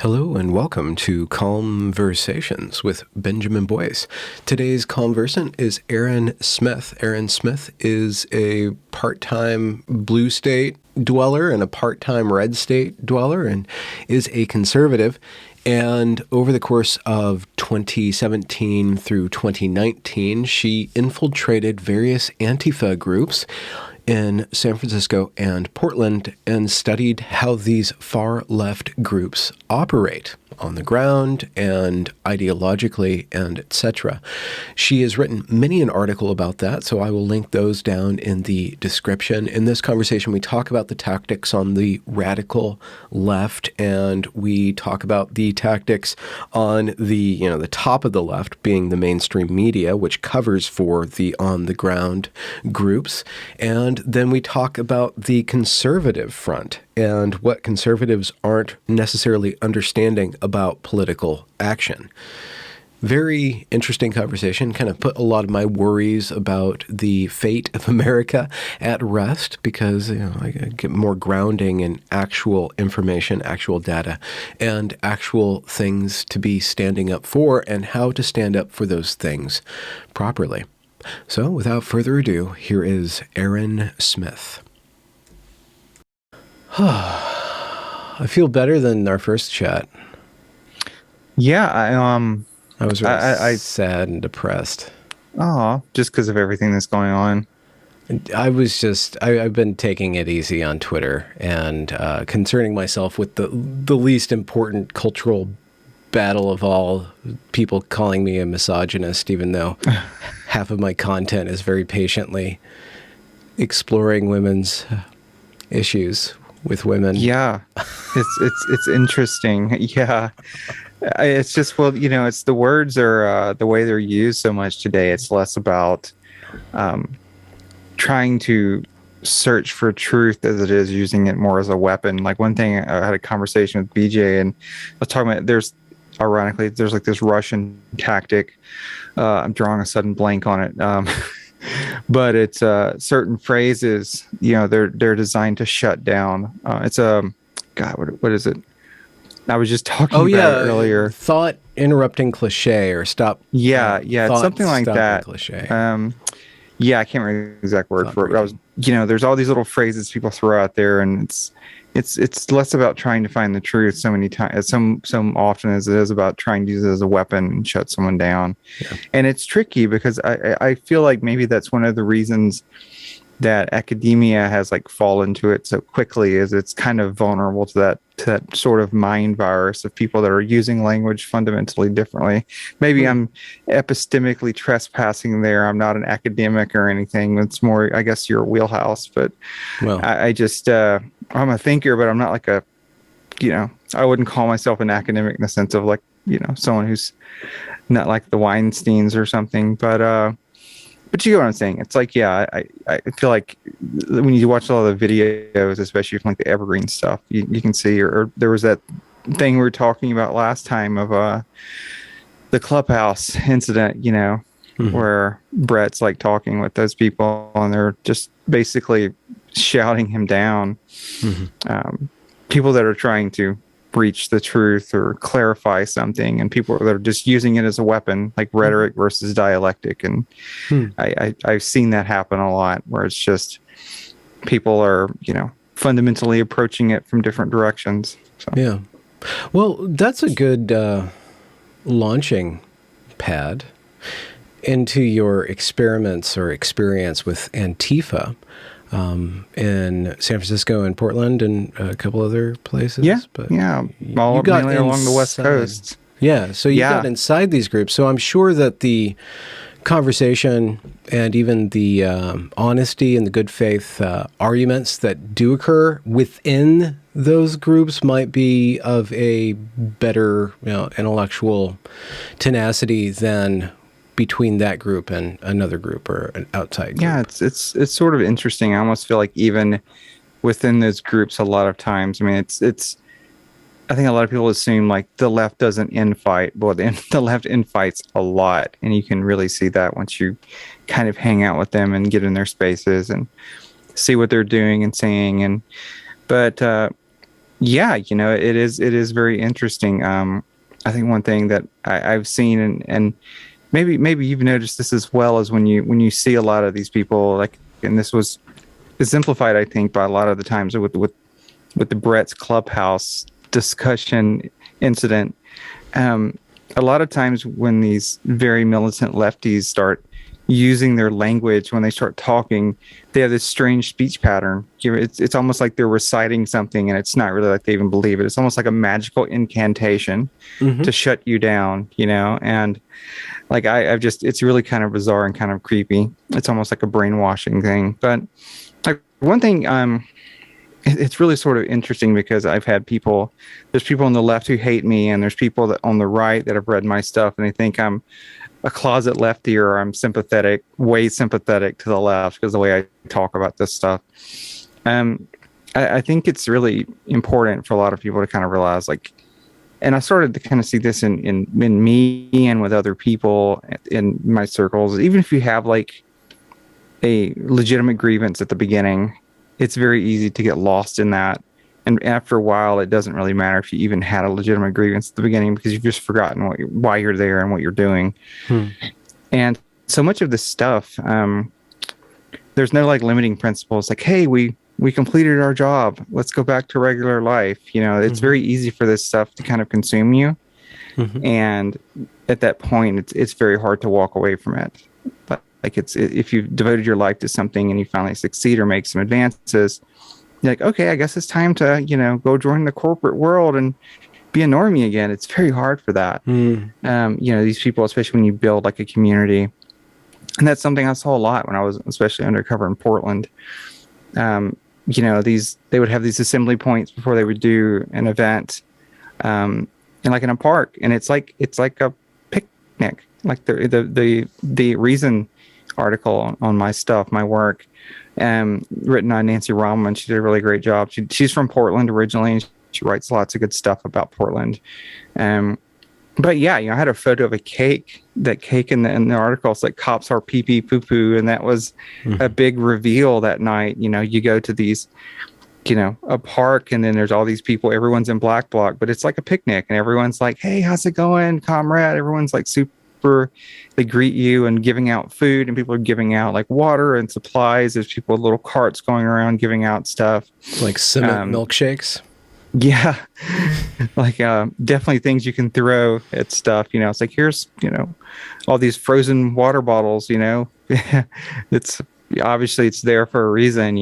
Hello and welcome to Conversations with Benjamin Boyce. Today's conversant is Erin Smith. Erin Smith is a part-time blue state dweller and a part-time red state dweller and is a conservative. And over the course of 2017 through 2019, she infiltrated various Antifa groups in San Francisco and Portland and studied how these far-left groups operate on the ground and ideologically and etc. She has written many an article about that, so I will link those down in the description. In this conversation, we talk about the tactics on the radical left, and we talk about the tactics on the top of the left, being the mainstream media, which covers for the on-the-ground groups. And then we talk about the conservative front and what conservatives aren't necessarily understanding about political action. Very interesting conversation, kind of put a lot of my worries about the fate of America at rest because I get more grounding in actual information, actual data, and actual things to be standing up for and how to stand up for those things properly. So without further ado, here is Erin Smith. I feel better than our first chat. Yeah, I was really sad and depressed. Oh, just because of everything that's going on. I've been taking it easy on Twitter and concerning myself with the least important cultural battle of all, people calling me a misogynist, even though half of my content is very patiently exploring women's issues with women. Yeah, it's interesting. Yeah, it's just, well, it's the words are the way they're used so much today. It's less about trying to search for truth as it is using it more as a weapon. Like one thing, I had a conversation with BJ and I was talking about there's like this Russian tactic. I'm drawing a sudden blank on it. But it's certain phrases, they're designed to shut down. It's what is it? I was just talking about it earlier. Thought interrupting cliche or stop. Yeah, it's something like that. Cliche. Yeah, I can't remember the exact word for it. But I was, there's all these little phrases people throw out there, and it's less about trying to find the truth so many times, so often as it is about trying to use it as a weapon and shut someone down. Yeah. And it's tricky because I feel like maybe that's one of the reasons that academia has fallen to it so quickly, is it's kind of vulnerable to that sort of mind virus of people that are using language fundamentally differently. Maybe I'm epistemically trespassing there. I'm not an academic or anything. It's more, I guess, your wheelhouse. But I just I'm a thinker, but I'm not like I wouldn't call myself an academic in the sense of someone who's not like the Weinsteins or something. But you get what I'm saying. It's like, yeah, I feel like when you watch all the videos, especially from the Evergreen stuff, you can see, or there was that thing we were talking about last time of the Clubhouse incident, where Brett's talking with those people and they're just basically shouting him down. Mm-hmm. People that are trying to breach the truth or clarify something, and people that are just using it as a weapon, like rhetoric versus dialectic. And I've seen that happen a lot, where it's just people are fundamentally approaching it from different directions. So. Yeah, well, that's a good launching pad into your experiments or experience with Antifa in San Francisco and Portland and a couple other places. Yeah, all mainly along the West Coast. Yeah, so you got inside these groups. So I'm sure that the conversation and even the honesty and the good faith arguments that do occur within those groups might be of a better, intellectual tenacity than between that group and another group or an outside group. Yeah, it's sort of interesting. I almost feel like even within those groups, a lot of times, I mean, I think a lot of people assume the left doesn't infight. Well, the left infights a lot, and you can really see that once you kind of hang out with them and get in their spaces and see what they're doing and saying. But Yeah, it is very interesting. I think one thing that I've seen, and maybe you've noticed this as well, is when you see a lot of these people, like, and this was exemplified, I think, by a lot of the times with the Brett's Clubhouse discussion incident. A lot of times when these very militant lefties start using their language, when they start talking, they have this strange speech pattern. It's almost like they're reciting something, and it's not really like they even believe it. It's almost like a magical incantation to shut you down, and like I've just, it's really kind of bizarre and kind of creepy. It's almost like a brainwashing thing. But like one thing, it's really sort of interesting because there's people on the left who hate me, and there's people that on the right that have read my stuff and they think I'm a closet lefty, or I'm way sympathetic to the left because the way I talk about this stuff. I think it's really important for a lot of people to kind of realize, like, and I started to kind of see this in me and with other people in my circles. Even if you have like a legitimate grievance at the beginning, it's very easy to get lost in that. And after a while, it doesn't really matter if you even had a legitimate grievance at the beginning, because you've just forgotten why you're there and what you're doing. And so much of this stuff, there's no like limiting principles. Like, hey, we completed our job. Let's go back to regular life. It's very easy for this stuff to kind of consume you. And at that point, it's very hard to walk away from it. But like if you've devoted your life to something and you finally succeed or make some advances, you're like, okay, I guess it's time to, go join the corporate world and be a normie again. It's very hard for that. These people, especially when you build like a community, and that's something I saw a lot when I was especially undercover in Portland. They would have these assembly points before they would do an event, and like in a park, and it's like a picnic. Like the Reason article on my stuff, my work, written on Nancy Rommelmann. She did a really great job. She's from Portland originally, and she writes lots of good stuff about Portland. But yeah, I had a photo of a cake. That cake in the article, it's like cops are pee pee poo poo, and that was a big reveal that night. You go to these, a park, and then there's all these people. Everyone's in black bloc, but it's like a picnic, and everyone's like, "Hey, how's it going, comrade?" Everyone's like super. They greet you and giving out food, and people are giving out like water and supplies. There's people with little carts going around giving out stuff, like cement milkshakes. Yeah, like definitely things you can throw at stuff. It's like, here's all these frozen water bottles. It's obviously it's there for a reason.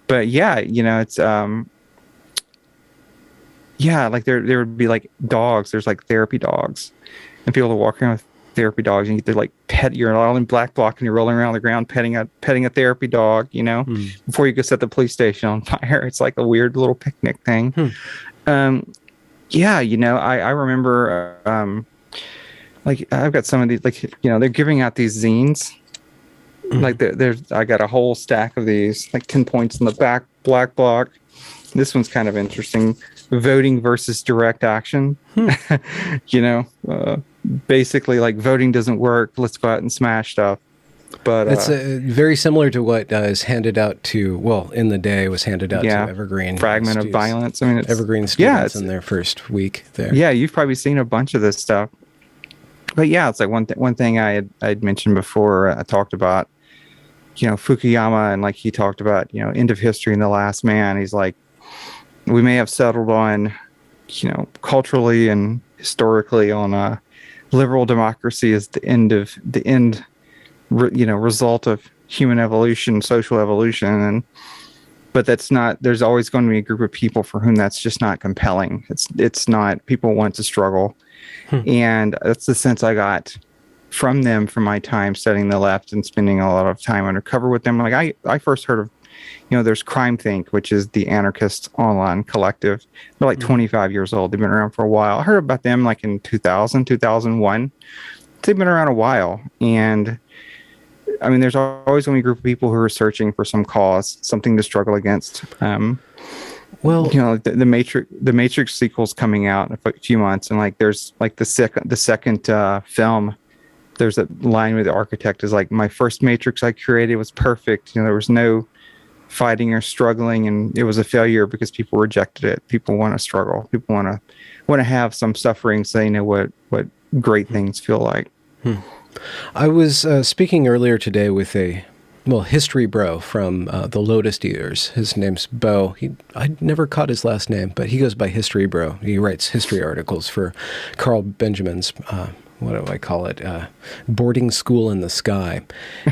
But yeah, it's like there would be like dogs. There's like therapy dogs, and people are walking around with therapy dogs, and they're like you're all in black bloc, and you're rolling around the ground petting a therapy dog, before you go set the police station on fire. It's like a weird little picnic thing. I remember like I've got some of these, like, they're giving out these zines. Like I got a whole stack of these, like 10 points in the back, black bloc. This one's kind of interesting. Voting versus direct action. Basically, like, voting doesn't work. Let's go out and smash stuff. But it's very similar to what is handed out to, in the day was handed out to Evergreen. Fragment of violence. I mean, it's Evergreen students in their first week there. Yeah, you've probably seen a bunch of this stuff. But yeah, it's like one thing I'd mentioned before. I talked about, Fukuyama, and like he talked about, end of history and the last man. He's like, we may have settled on, culturally and historically on liberal democracy as the end result of human evolution, social evolution, but that's not. There's always going to be a group of people for whom that's just not compelling. It's not. People want to struggle, and that's the sense I got from them from my time studying the left and spending a lot of time undercover with them. Like I first heard of, there's Crime Think, which is the anarchist online collective. They're like 25 years old. They've been around for a while. I heard about them like in 2000, 2001. They've been around a while. And I mean, there's always going to be a group of people who are searching for some cause, something to struggle against. The Matrix sequel's coming out in a few months. And like, there's like the second film, there's a line where the architect is like, my first Matrix I created was perfect. There was no fighting or struggling, and it was a failure because people rejected it. People want to struggle. People want to have some suffering, so they know what great things feel like. I was speaking earlier today with a history bro from the Lotus Eaters. His name's Bo. I never caught his last name, but he goes by History Bro. He writes history articles for Carl Benjamin's, what do I call it? Boarding School in the Sky.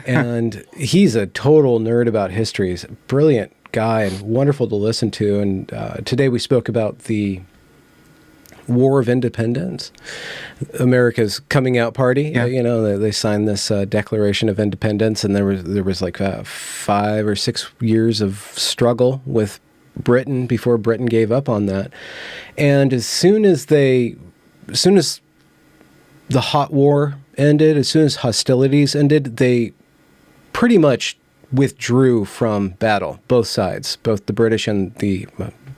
And he's a total nerd about history. He's a brilliant guy and wonderful to listen to. And today we spoke about the War of Independence, America's coming out party. Yeah. They signed this Declaration of Independence, and there was like 5 or 6 years of struggle with Britain before Britain gave up on that. And as soon as the hot war ended, as soon as hostilities ended, they pretty much withdrew from battle. Both sides, both the British and the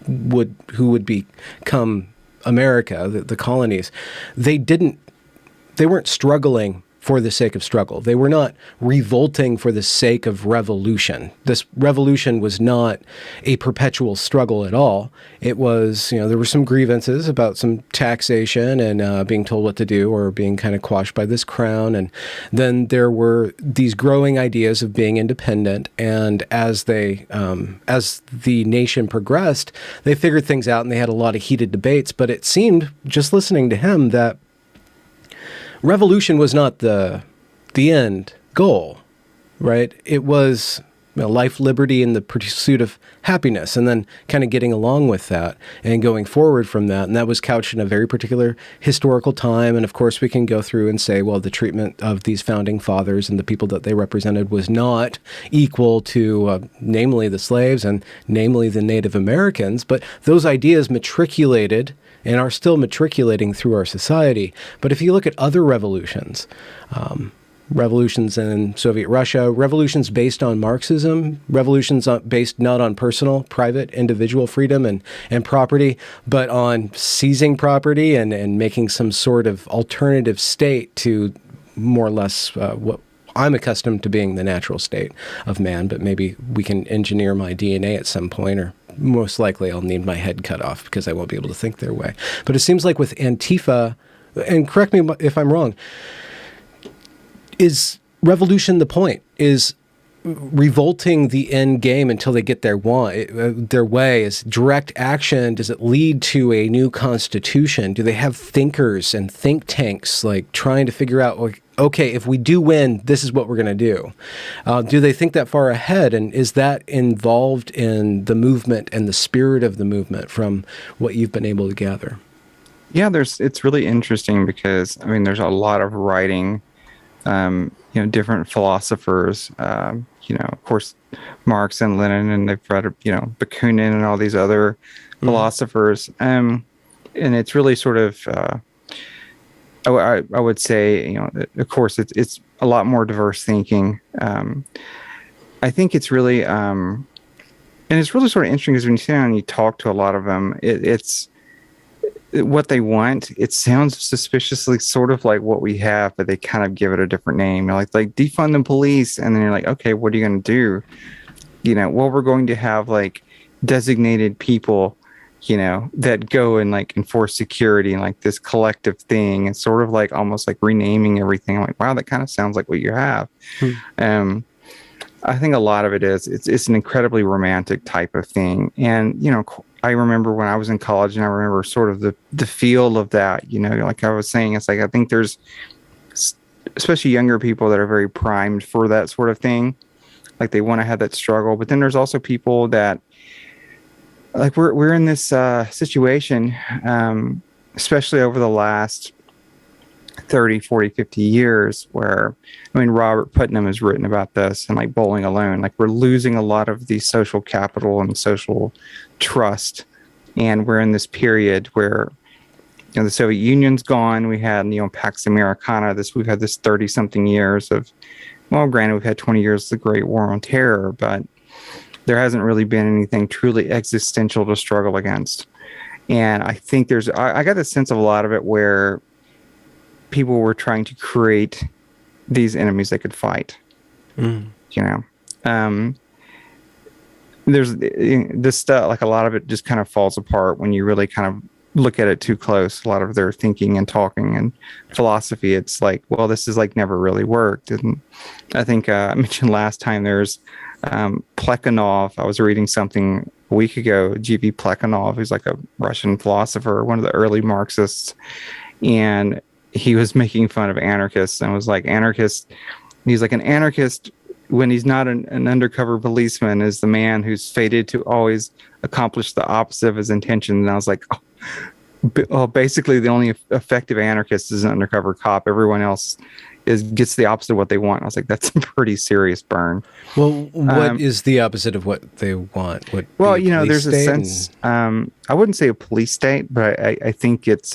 who would become America, the colonies, they weren't struggling for the sake of struggle. They were not revolting for the sake of revolution. This revolution was not a perpetual struggle at all. It was, there were some grievances about some taxation and being told what to do or being kind of quashed by this crown. And then there were these growing ideas of being independent. And as the nation progressed, they figured things out, and they had a lot of heated debates. But it seemed, just listening to him, that revolution was not the end goal, right? It was life, liberty, and the pursuit of happiness, and then kind of getting along with that and going forward from that. And that was couched in a very particular historical time. And of course, we can go through and say, well, the treatment of these founding fathers and the people that they represented was not equal to, namely the slaves and namely the Native Americans. But those ideas matriculated and are still matriculating through our society. But if you look at other revolutions, revolutions in Soviet Russia, revolutions based on Marxism, revolutions based not on personal, private, individual freedom and property, but on seizing property and making some sort of alternative state to more or less what I'm accustomed to being the natural state of man, but maybe we can engineer my DNA at some point, or most likely I'll need my head cut off because I won't be able to think their way. But it seems like with Antifa, and correct me if I'm wrong, is revolution the point? Is revolting the end game until they get their way? Is direct action? Does it lead to a new constitution? Do they have thinkers and think tanks like trying to figure out, like, okay, if we do win, this is what we're going to do? Do they think that far ahead? And is that involved in the movement and the spirit of the movement from what you've been able to gather? Yeah, it's really interesting because, there's a lot of writing, different philosophers, of course, Marx and Lenin, and they've read, Bakunin and all these other philosophers. And it's really sort of, I would say, of course, it's a lot more diverse thinking. I think it's really, and it's really sort of interesting because when you sit down and you talk to a lot of them, it's what they want. It sounds suspiciously sort of like what we have, but they kind of give it a different name. Like defund the police, and then you're like, okay, what are you going to do? Well, we're going to have like designated people, that go and like enforce security and like this collective thing, and sort of like almost like renaming everything. I'm like, wow, that kind of sounds like what you have. I think a lot of it is it's an incredibly romantic type of thing. And, I remember when I was in college, and I remember sort of the feel of that, like I was saying, it's like, I think there's especially younger people that are very primed for that sort of thing. Like they want to have that struggle. But then there's also people that, like, we're in this situation, especially over the last 30, 40, 50 years, where, Robert Putnam has written about this, and like Bowling Alone, like we're losing a lot of the social capital and social trust. And we're in this period where, the Soviet Union's gone. We had, Pax Americana, we've had this 30 something years of, well, granted, we've had 20 years of the Great War on Terror, but there hasn't really been anything truly existential to struggle against. And I think I got the sense of a lot of it where people were trying to create these enemies they could fight. there's this stuff, like a lot of it just kind of falls apart when you really kind of look at it too close. A lot of their thinking and talking and philosophy, it's like, well, this is like never really worked. And I think I mentioned last time there's Plekhanov. I was reading something a week ago, G.V. Plekhanov, who's like a Russian philosopher, one of the early Marxists, and he was making fun of anarchists and was like, he's like, an anarchist when he's not an undercover policeman is the man who's fated to always accomplish the opposite of his intention. And I was like, basically the only effective anarchist is an undercover cop. Everyone else gets the opposite of what they want. I was like, that's a pretty serious burn. Well, what is the opposite of what they want? Well, there's a sense, I wouldn't say a police state, but I think it's,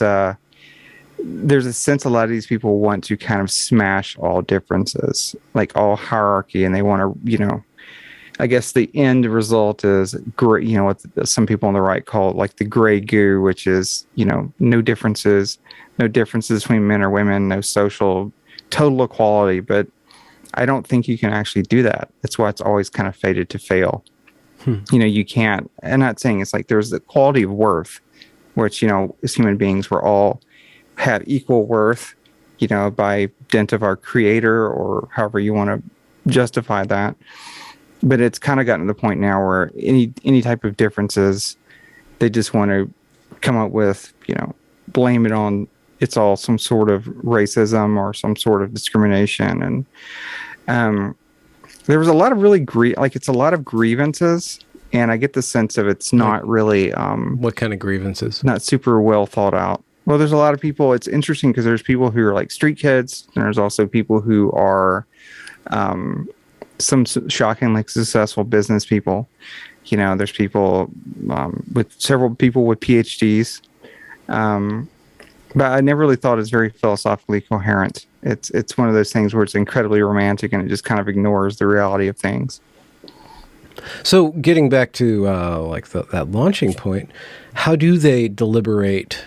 there's a sense a lot of these people want to kind of smash all differences, like all hierarchy, and they want to, I guess the end result is great, what some people on the right call it, like the gray goo, which is, no differences between men or women, no social, total equality. But I don't think you can actually do that. That's why it's always kind of fated to fail. You can't, I'm not saying it's like there's the quality of worth, which, as human beings, we're all have equal worth, by dint of our creator or however you want to justify that. But it's kind of gotten to the point now where any type of differences, they just want to come up with, blame it on, it's all some sort of racism or some sort of discrimination. And there was a lot of really it's a lot of grievances. And I get the sense of it's not really... what kind of grievances? Not super well thought out. Well, there's a lot of people. It's interesting because there's people who are like street kids. And there's also people who are some shockingly successful business people. There's people with several people with PhDs. But I never really thought it's very philosophically coherent. It's one of those things where it's incredibly romantic and it just kind of ignores the reality of things. So getting back to that launching point, how do they deliberate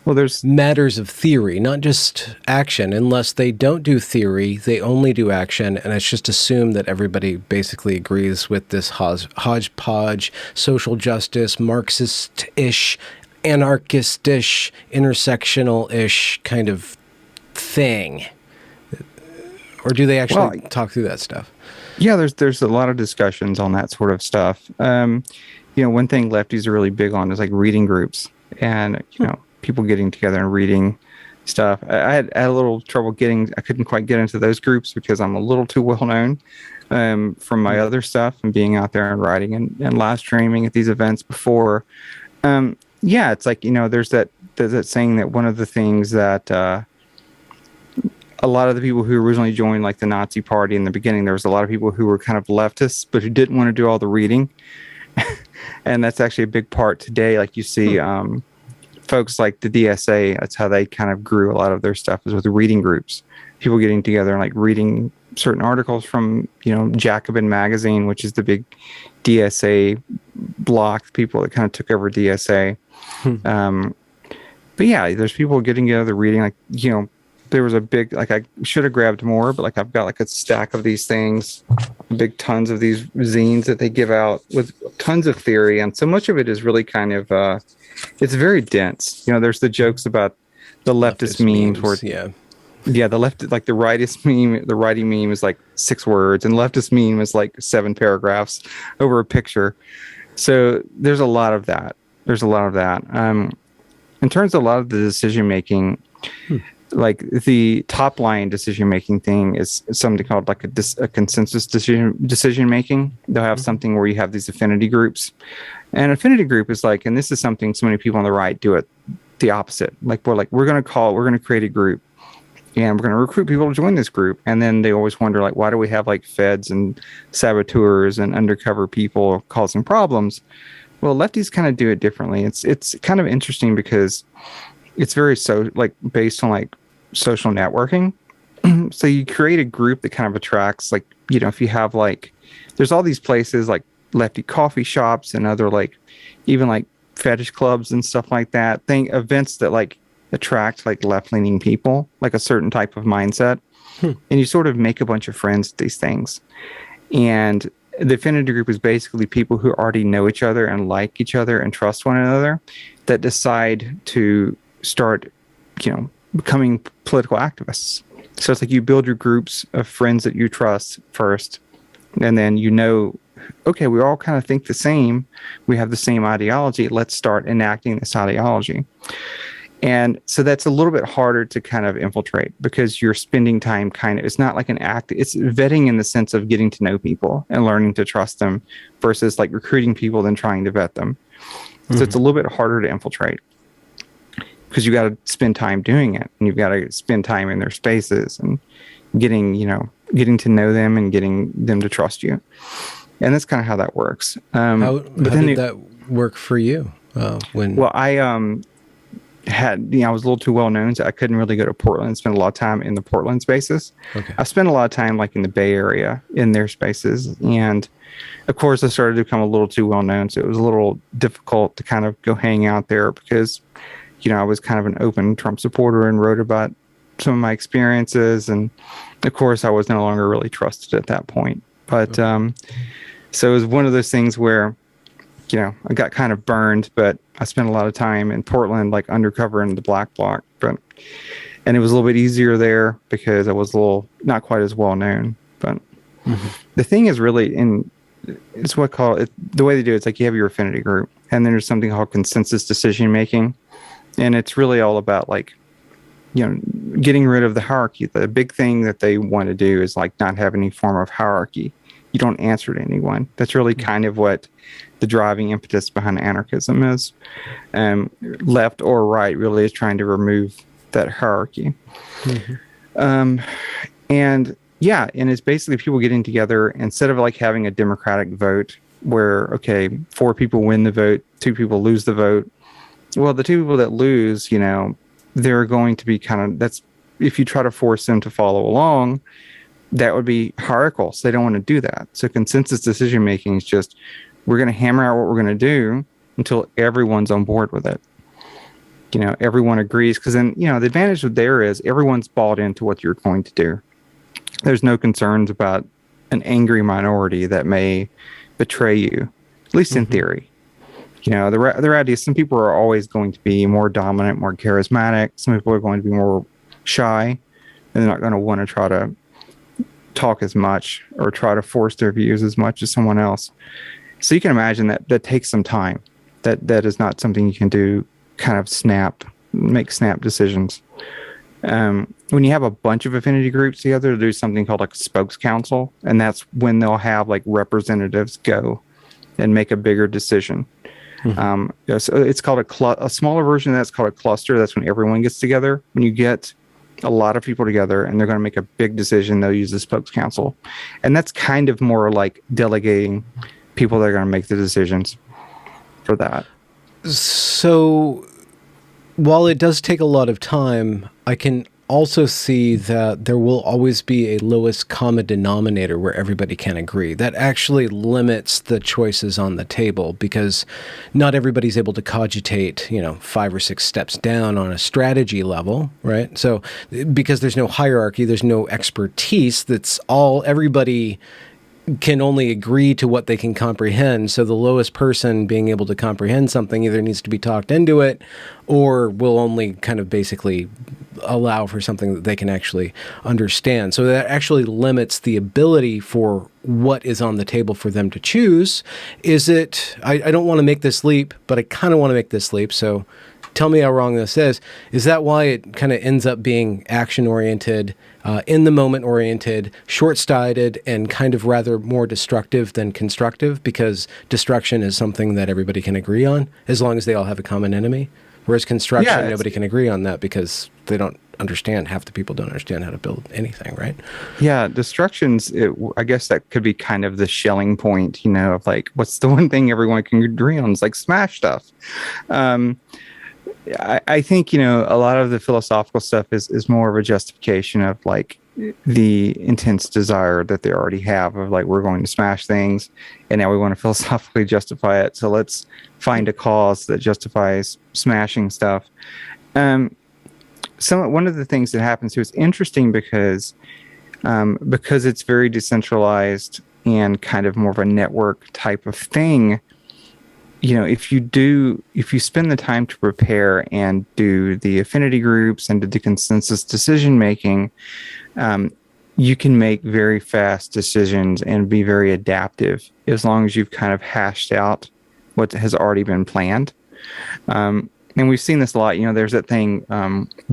there's matters of theory, not just action? Unless they don't do theory, they only do action, and it's just assumed that everybody basically agrees with this hodgepodge, social justice, Marxist-ish, anarchist-ish, intersectional-ish kind of thing. Or do they actually talk through that stuff? Yeah, there's a lot of discussions on that sort of stuff. One thing lefties are really big on is like reading groups and, people getting together and reading stuff. I had a little trouble I couldn't quite get into those groups because I'm a little too well known from my other stuff and being out there and writing and live streaming at these events before. It's like, there's that saying that one of the things that a lot of the people who originally joined like the Nazi party in the beginning, there was a lot of people who were kind of leftists, but who didn't want to do all the reading. And that's actually a big part today. Like you see folks like the DSA, that's how they kind of grew a lot of their stuff, is with the reading groups, people getting together and like reading certain articles from, Jacobin magazine, which is the big DSA block, people that kind of took over DSA. But yeah, there's people getting together reading, like, there was a big, like, I should have grabbed more, but like I've got like a stack of these things, big tons of these zines that they give out with tons of theory. And so much of it is really kind of, it's very dense. There's the jokes about the leftist memes where, the left, like the righty meme is like 6 words and leftist meme is like 7 paragraphs over a picture. So there's a lot of that. In terms of a lot of the decision making, like the top line decision making thing is something called like a consensus decision making. They'll have something where you have these affinity groups, and affinity group is like, and this is something so many people on the right do it the opposite. Like we're going to create a group and we're going to recruit people to join this group. And then they always wonder, like, why do we have like feds and saboteurs and undercover people causing problems? Well, lefties kind of do it differently. It's kind of interesting because it's very based on like social networking. So you create a group that kind of attracts, like, if you have like, there's all these places like lefty coffee shops and other like, even like fetish clubs and stuff like that, events that like attract like left-leaning people, like a certain type of mindset. And you sort of make a bunch of friends at these things. And the affinity group is basically people who already know each other and like each other and trust one another that decide to start, becoming political activists. So it's like you build your groups of friends that you trust first, and then okay, we all kind of think the same. We have the same ideology. Let's start enacting this ideology. And so that's a little bit harder to kind of infiltrate because you're spending time it's not like an act. It's vetting in the sense of getting to know people and learning to trust them versus like recruiting people then trying to vet them. Mm-hmm. So it's a little bit harder to infiltrate because you got to spend time doing it, and you've got to spend time in their spaces and getting to know them and getting them to trust you. And that's kind of how that works. How did that work for you? I was a little too well known, so I couldn't really go to Portland and spend a lot of time in the Portland spaces. Okay. I spent a lot of time like in the Bay Area in their spaces. And of course I started to become a little too well known. So it was a little difficult to kind of go hang out there because, I was kind of an open Trump supporter and wrote about some of my experiences. And of course I was no longer really trusted at that point. But, so it was one of those things where, I got kind of burned, but I spent a lot of time in Portland, like undercover in the black bloc, and it was a little bit easier there because I was not quite as well known. But the thing is really it's the way they do it. It's like you have your affinity group, and then there's something called consensus decision making, and it's really all about like, getting rid of the hierarchy. The big thing that they want to do is like not have any form of hierarchy. You don't answer to anyone. That's really kind of what the driving impetus behind anarchism is. Left or right really is trying to remove that hierarchy. And it's basically people getting together instead of like having a democratic vote where, okay, 4 people win the vote, 2 people lose the vote. Well, the 2 people that lose, they're going to be if you try to force them to follow along, that would be hierarchical. So they don't want to do that. So consensus decision making is just, we're going to hammer out what we're going to do until everyone's on board with it. Everyone agrees, because then, the advantage there is everyone's bought into what you're going to do. There's no concerns about an angry minority that may betray you, at least in theory. The reality is some people are always going to be more dominant, more charismatic. Some people are going to be more shy, and they're not going to want to try to talk as much or try to force their views as much as someone else. So you can imagine that takes some time. That is not something you can do kind of make snap decisions. When you have a bunch of affinity groups together, to do something called like a spokes council, and that's when they'll have like representatives go and make a bigger decision. So it's called a smaller version of that's called a cluster. That's when everyone gets together. When you get a lot of people together and they're going to make a big decision, they'll use the spokes council. And that's kind of more like delegating people that are going to make the decisions for that. So while it does take a lot of time, I can also see that there will always be a lowest common denominator where everybody can agree. That actually limits the choices on the table because not everybody's able to cogitate, 5 or 6 steps down on a strategy level, right? So because there's no hierarchy, there's no expertise, everybody can only agree to what they can comprehend. So the lowest person being able to comprehend something either needs to be talked into it or will only kind of basically allow for something that they can actually understand. So that actually limits the ability for what is on the table for them to choose. I don't want to make this leap, but I kind of want to make this leap. So tell me how wrong this is. Is that why it kind of ends up being action-oriented, in the moment oriented, short-sighted, and kind of rather more destructive than constructive? Because destruction is something that everybody can agree on as long as they all have a common enemy. Whereas construction, nobody can agree on that because they don't understand. Half the people don't understand how to build anything, right? Yeah, destruction's, I guess that could be kind of the Schelling point, of like, what's the one thing everyone can agree on? It's like smash stuff. I think, a lot of the philosophical stuff is more of a justification of like the intense desire that they already have of like, we're going to smash things and now we want to philosophically justify it. So let's find a cause that justifies smashing stuff. One of the things that happens too is interesting because it's very decentralized and kind of more of a network type of thing, if you spend the time to prepare and do the affinity groups and do the consensus decision making, you can make very fast decisions and be very adaptive as long as you've kind of hashed out what has already been planned. And we've seen this a lot. There's that thing,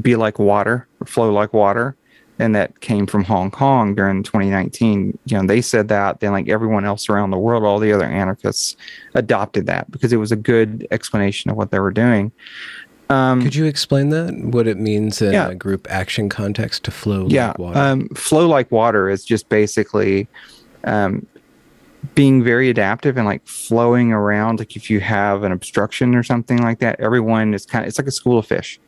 be like water, or flow like water. And that came from Hong Kong during 2019. They said that, then like everyone else around the world, all the other anarchists adopted that because it was a good explanation of what they were doing. Could you explain that? What it means in a group action context to flow like water? Flow like water is just basically being very adaptive and like flowing around. Like if you have an obstruction or something like that, everyone is it's like a school of fish,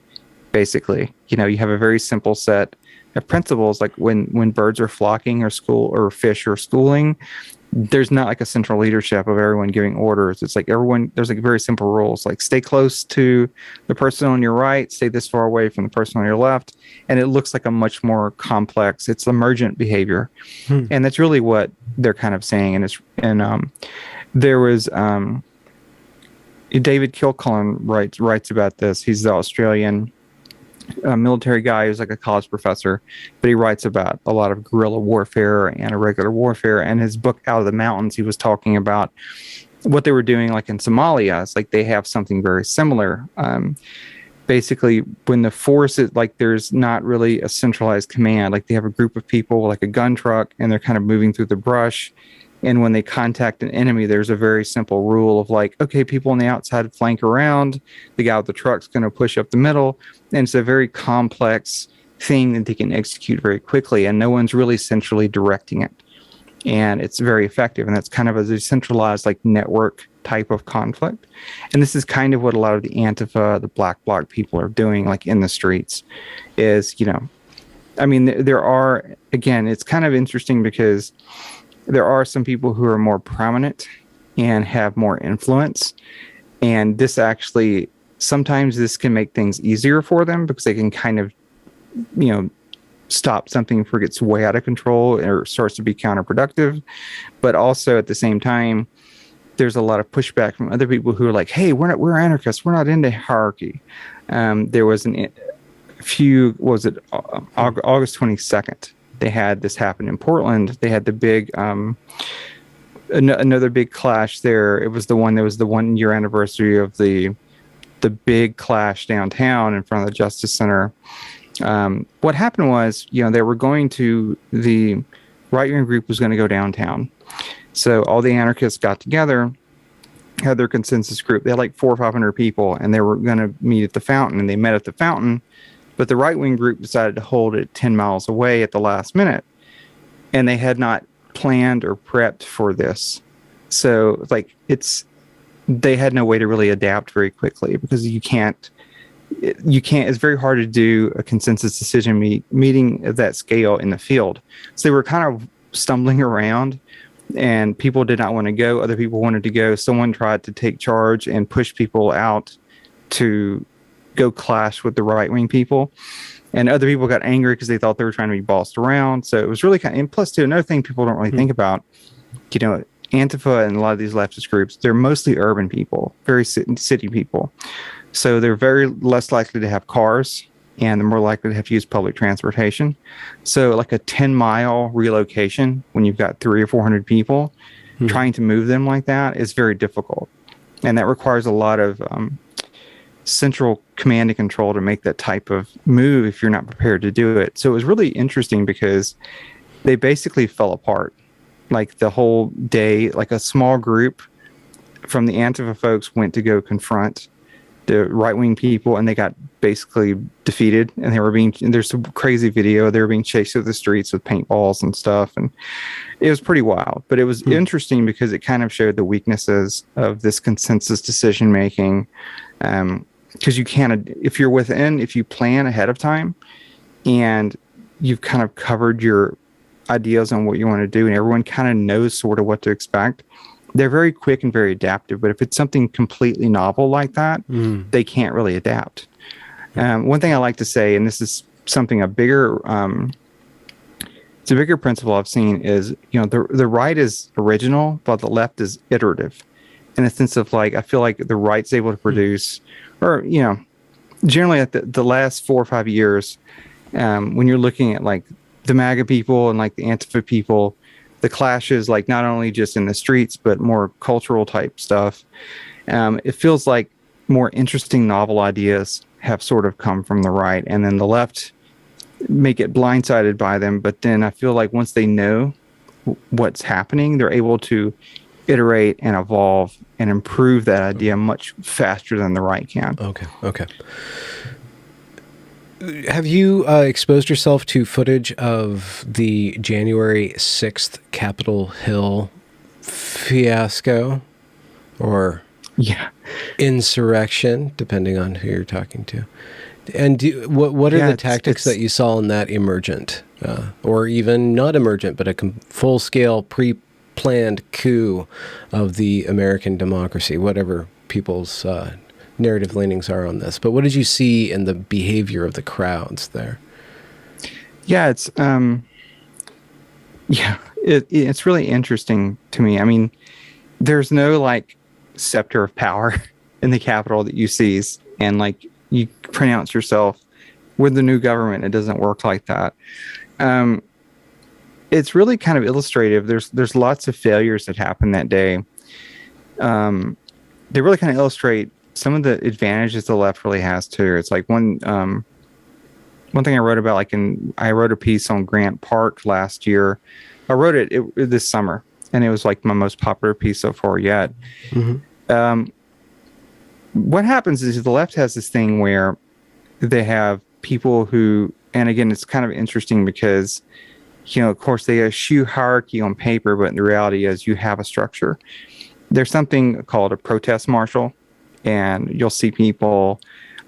basically. You have a very simple set of principles. Like when birds are flocking or fish are schooling, there's not like a central leadership of everyone giving orders. It's like there's like very simple rules, like stay close to the person on your right, stay this far away from the person on your left. And it looks like a much more complex, it's emergent behavior. And that's really what they're kind of saying. And there was David Kilcullen writes about this. He's the Australian military guy who's like a college professor, but he writes about a lot of guerrilla warfare and irregular warfare. And his book Out of the Mountains, he was talking about what they were doing like in Somalia. It's like they have something very similar. Basically, when the force is like, there's not really a centralized command. Like they have a group of people like a gun truck and they're kind of moving through the brush. And when they contact an enemy, there's a very simple rule of like, okay, people on the outside flank around. The guy with the truck's going to push up the middle. And it's a very complex thing that they can execute very quickly. And no one's really centrally directing it. And it's very effective. And that's kind of a decentralized like network type of conflict. And this is kind of what a lot of the Antifa, the Black Bloc people are doing like in the streets is, there are, again, it's kind of interesting because there are some people who are more prominent and have more influence. And this actually, sometimes this can make things easier for them because they can kind of, stop something before it gets way out of control or starts to be counterproductive. But also at the same time, there's a lot of pushback from other people who are like, hey, we're anarchists. We're not into hierarchy. There was August 22nd. They had this happen in Portland. They had the big, another big clash there. It was the 1 year anniversary of the big clash downtown in front of the Justice Center. What happened was, they were going to, the right-wing group was going to go downtown. So all the anarchists got together, had their consensus group. They had like 400 or 500 people, and they were going to meet at the fountain, and they met at the fountain. But the right-wing group decided to hold it 10 miles away at the last minute. And they had not planned or prepped for this. So they had no way to really adapt very quickly because you can't, it's very hard to do a consensus decision meeting at that scale in the field. So they were kind of stumbling around and people did not want to go. Other people wanted to go. Someone tried to take charge and push people out to go clash with the right-wing people, and other people got angry because they thought they were trying to be bossed around. So it was really and plus too, another thing people don't really think about, Antifa and a lot of these leftist groups, they're mostly urban people, very city people. So they're very less likely to have cars and they're more likely to have to use public transportation. So like a 10-mile relocation when you've got 300 or 400 people, trying to move them like that is very difficult. And that requires a lot of central command and control to make that type of move if you're not prepared to do it. So it was really interesting because they basically fell apart. Like the whole day, like a small group from the Antifa folks went to go confront the right-wing people, and they got basically defeated. And there's some crazy video. They were being chased through the streets with paintballs and stuff. And it was pretty wild. But it was interesting because it kind of showed the weaknesses of this consensus decision-making. Because you can't, if you plan ahead of time and you've kind of covered your ideas on what you want to do and everyone kind of knows sort of what to expect, they're very quick and very adaptive. But if it's something completely novel like that, they can't really adapt. One thing I like to say, and this is something a bigger the bigger principle I've seen is, the right is original, but the left is iterative, in a sense of like, I feel like the right's able to produce, or generally at the last 4 or 5 years, when you're looking at like the MAGA people and like the Antifa people, the clashes, like not only just in the streets but more cultural type stuff, it feels like more interesting novel ideas have sort of come from the right, and then the left may get blindsided by them, but then I feel like once they know what's happening, they're able to iterate and evolve and improve that idea much faster than the right can. Okay. Have you exposed yourself to footage of the January 6th Capitol Hill fiasco or insurrection, depending on who you're talking to? And what are the tactics that you saw in that emergent, or even not emergent, but a full-scale, pre-planned coup of the American democracy, whatever people's narrative leanings are on this? But what did you see in the behavior of the crowds there? Yeah, it's really interesting to me. I mean, there's no like scepter of power in the Capitol that you seize and like you pronounce yourself. With the new government, it doesn't work like that. It's really kind of illustrative. There's lots of failures that happened that day. They really kind of illustrate some of the advantages the left really has too. It's like one thing I wrote about, I wrote a piece on Grant Park last year. I wrote it this summer, and it was like my most popular piece so far yet. Mm-hmm. What happens is the left has this thing where they have people who, and again, it's kind of interesting because, of course they eschew hierarchy on paper, but the reality is you have a structure. There's something called a protest marshal, and you'll see people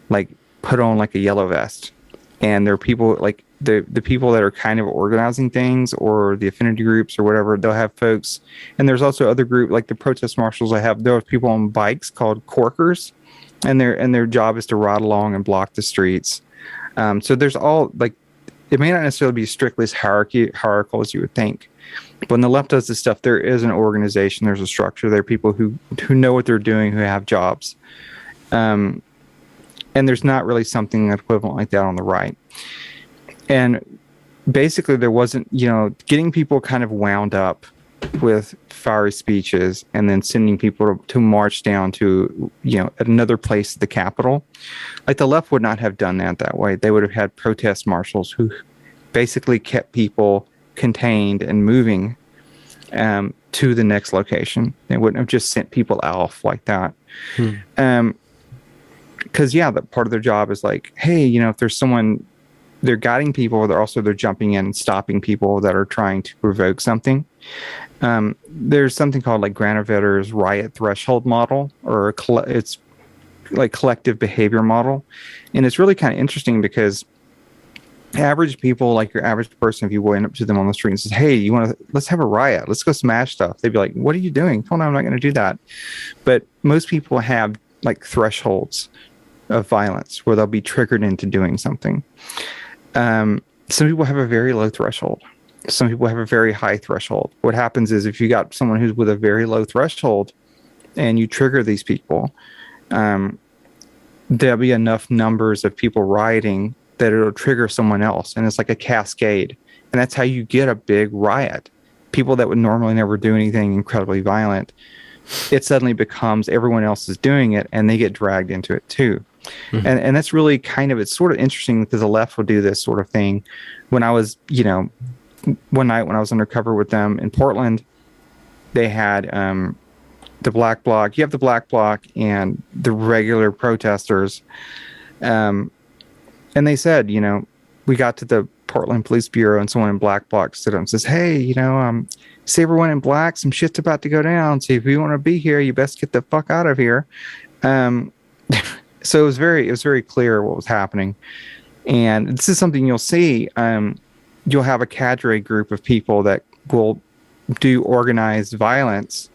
like put on like a yellow vest, and there are people like the people that are kind of organizing things, or the affinity groups or whatever. They'll have folks, and there's also other group like the protest marshals. There are people on bikes called corkers, and their job is to ride along and block the streets. So there's all like, it may not necessarily be strictly as hierarchical as you would think. But when the left does this stuff, there is an organization, there's a structure, there are people who know what they're doing, who have jobs. And there's not really something equivalent like that on the right. And basically there wasn't, getting people kind of wound up with fiery speeches and then sending people to march down to, at another place at the Capitol. Like the left would not have done that way. They would have had protest marshals who basically kept people contained and moving to the next location. They wouldn't have just sent people off like that. Because that part of their job is like, hey, if there's someone, they're guiding people, they're jumping in and stopping people that are trying to provoke something. There's something called like Granovetter's Riot threshold model, or it's like collective behavior model. And it's really kind of interesting because average people, like your average person, if you went up to them on the street and says, hey, let's have a riot, let's go smash stuff, they'd be like, what are you doing? Oh no, I'm not going to do that. But most people have like thresholds of violence where they'll be triggered into doing something. Some people have a very low threshold. Some people have a very high threshold. What happens is if you got someone who's with a very low threshold and you trigger these people, there'll be enough numbers of people rioting that it'll trigger someone else. And it's like a cascade. And that's how you get a big riot. People that would normally never do anything incredibly violent, it suddenly becomes everyone else is doing it and they get dragged into it too. Mm-hmm. And that's really it's sort of interesting because the left will do this sort of thing. When I was, one night when I was undercover with them in Portland, they had the Black Bloc. You have the Black Bloc and the regular protesters. And they said, we got to the Portland Police Bureau and someone in Black Bloc stood up and says, hey, see everyone in black, some shit's about to go down. So if you want to be here, you best get the fuck out of here. So it was very clear what was happening. And this is something you'll see. You'll have a cadre group of people that will do organized violence,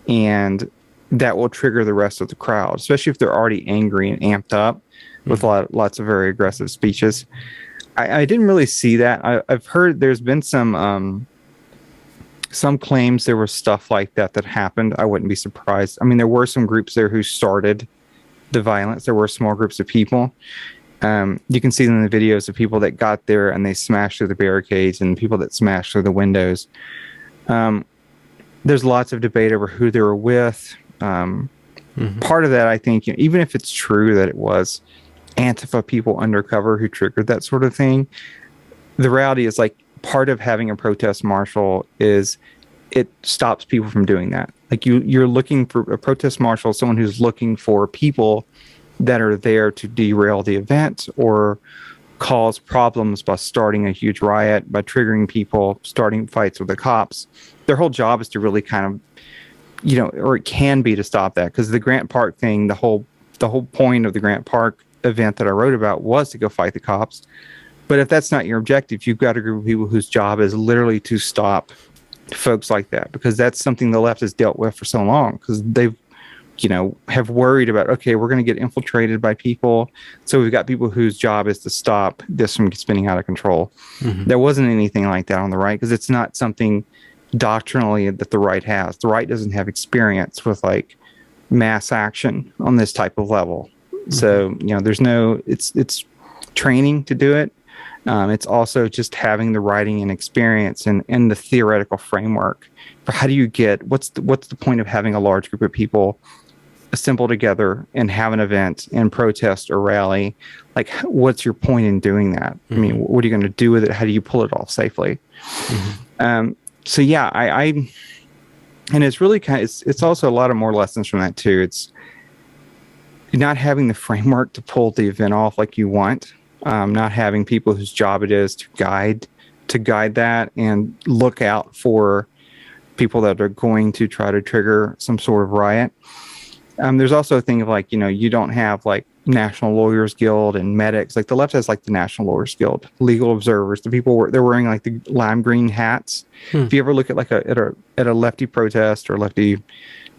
and that will trigger the rest of the crowd, especially if they're already angry and amped up with lots of very aggressive speeches. I didn't really see that. I've heard there's been some claims there was stuff like that happened. I wouldn't be surprised. I mean, there were some groups there who started the violence. There were small groups of people. You can see in the videos of people that got there and they smashed through the barricades and people that smashed through the windows. There's lots of debate over who they were with. Part of that, I think, even if it's true that it was Antifa people undercover who triggered that sort of thing, the reality is, like, part of having a protest marshal is it stops people from doing that. Like, you're looking for a protest marshal, someone who's looking for people that are there to derail the event or cause problems by starting a huge riot, by triggering people, starting fights with the cops. Their whole job is to really kind of, or it can be to stop that. Because the Grant Park thing, the whole point of the Grant Park event that I wrote about was to go fight the cops. But if that's not your objective, you've got a group of people whose job is literally to stop folks like that, because that's something the left has dealt with for so long, because they've have worried about, okay, we're going to get infiltrated by people. So we've got people whose job is to stop this from spinning out of control. There wasn't anything like that on the right, because it's not something doctrinally that the right has. The right doesn't have experience with like mass action on this type of level. So, there's no, it's training to do it. It's also just having the writing and experience and the theoretical framework for how do you get, what's the point of having a large group of people assemble together and have an event and protest or rally? Like, what's your point in doing that? I mean, what are you going to do with it? How do you pull it off safely? So yeah, I and it's really kind of, it's also a lot of more lessons from that too. It's not having the framework to pull the event off like you want, not having people whose job it is to guide that and look out for people that are going to try to trigger some sort of riot. There's also a thing of like, you don't have like National Lawyers Guild and medics. Like the left has like the National Lawyers Guild, legal observers. The people they're wearing like the lime green hats. If you ever look at like at a lefty protest or lefty,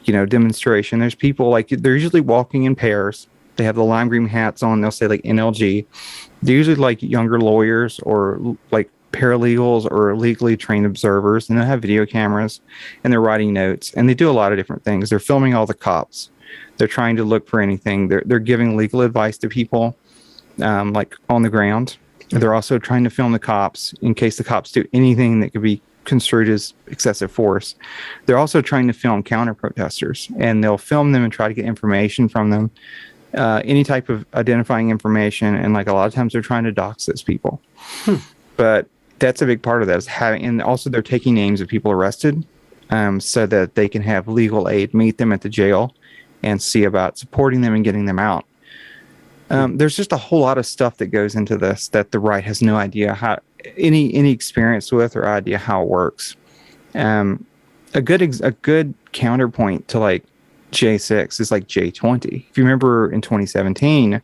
demonstration, there's people like they're usually walking in pairs. They have the lime green hats on. They'll say like NLG. They're usually like younger lawyers or like paralegals or legally trained observers, and they have video cameras and they're writing notes, and they do a lot of different things. They're filming all the cops. They're trying to look for anything. They're giving legal advice to people, like on the ground. They're also trying to film the cops in case the cops do anything that could be construed as excessive force. They're also trying to film counter protesters, and they'll film them and try to get information from them, any type of identifying information. And like a lot of times they're trying to dox those people. But that's a big part of that is having, and also they're taking names of people arrested, so that they can have legal aid meet them at the jail and see about supporting them and getting them out. There's just a whole lot of stuff that goes into this that the right has no idea how, any experience with or idea how it works. A good counterpoint to like J6 is like J20. If you remember in 2017,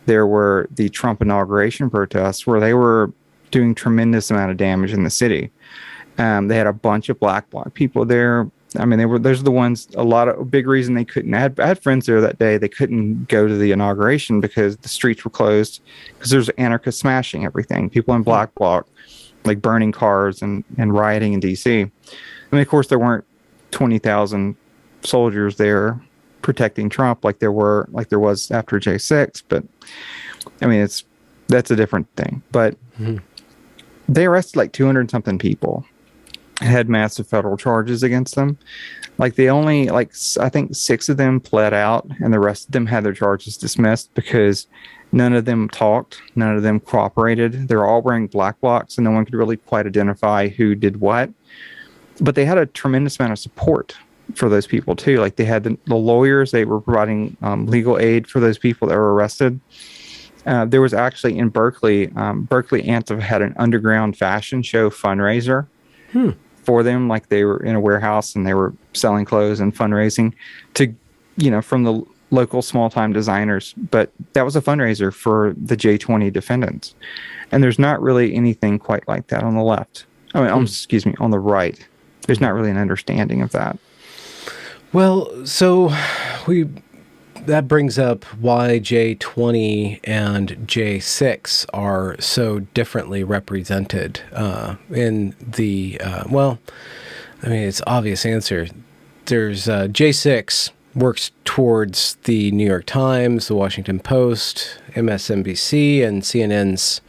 there were the Trump inauguration protests where they were doing tremendous amount of damage in the city. They had a bunch of black bloc people there. I mean, those are the ones, a big reason they couldn't. I had friends there that day. They couldn't go to the inauguration because the streets were closed because there's anarchists smashing everything. People in black bloc, like burning cars and rioting in DC. I mean, of course, there weren't 20,000 soldiers there protecting Trump like there was after J6. But I mean, that's a different thing. But they arrested like 200 something people. Had massive federal charges against them. Like they only, like I think 6 of them pled out, and the rest of them had their charges dismissed because none of them talked, none of them cooperated. They're all wearing black blocs, and no one could really quite identify who did what. But they had a tremendous amount of support for those people too. Like they had the lawyers; they were providing legal aid for those people that were arrested. There was actually in Berkeley, Antifa had an underground fashion show fundraiser. For them, like they were in a warehouse and they were selling clothes and fundraising to, from the local small time designers. But that was a fundraiser for the J20 defendants. And there's not really anything quite like that on the left. I mean, excuse me, on the right. There's not really an understanding of that. Well, so we that brings up why J20 and J6 are so differently represented in the, well, I mean, it's obvious answer. There's J6 works towards the New York Times, the Washington Post, MSNBC, and CNN's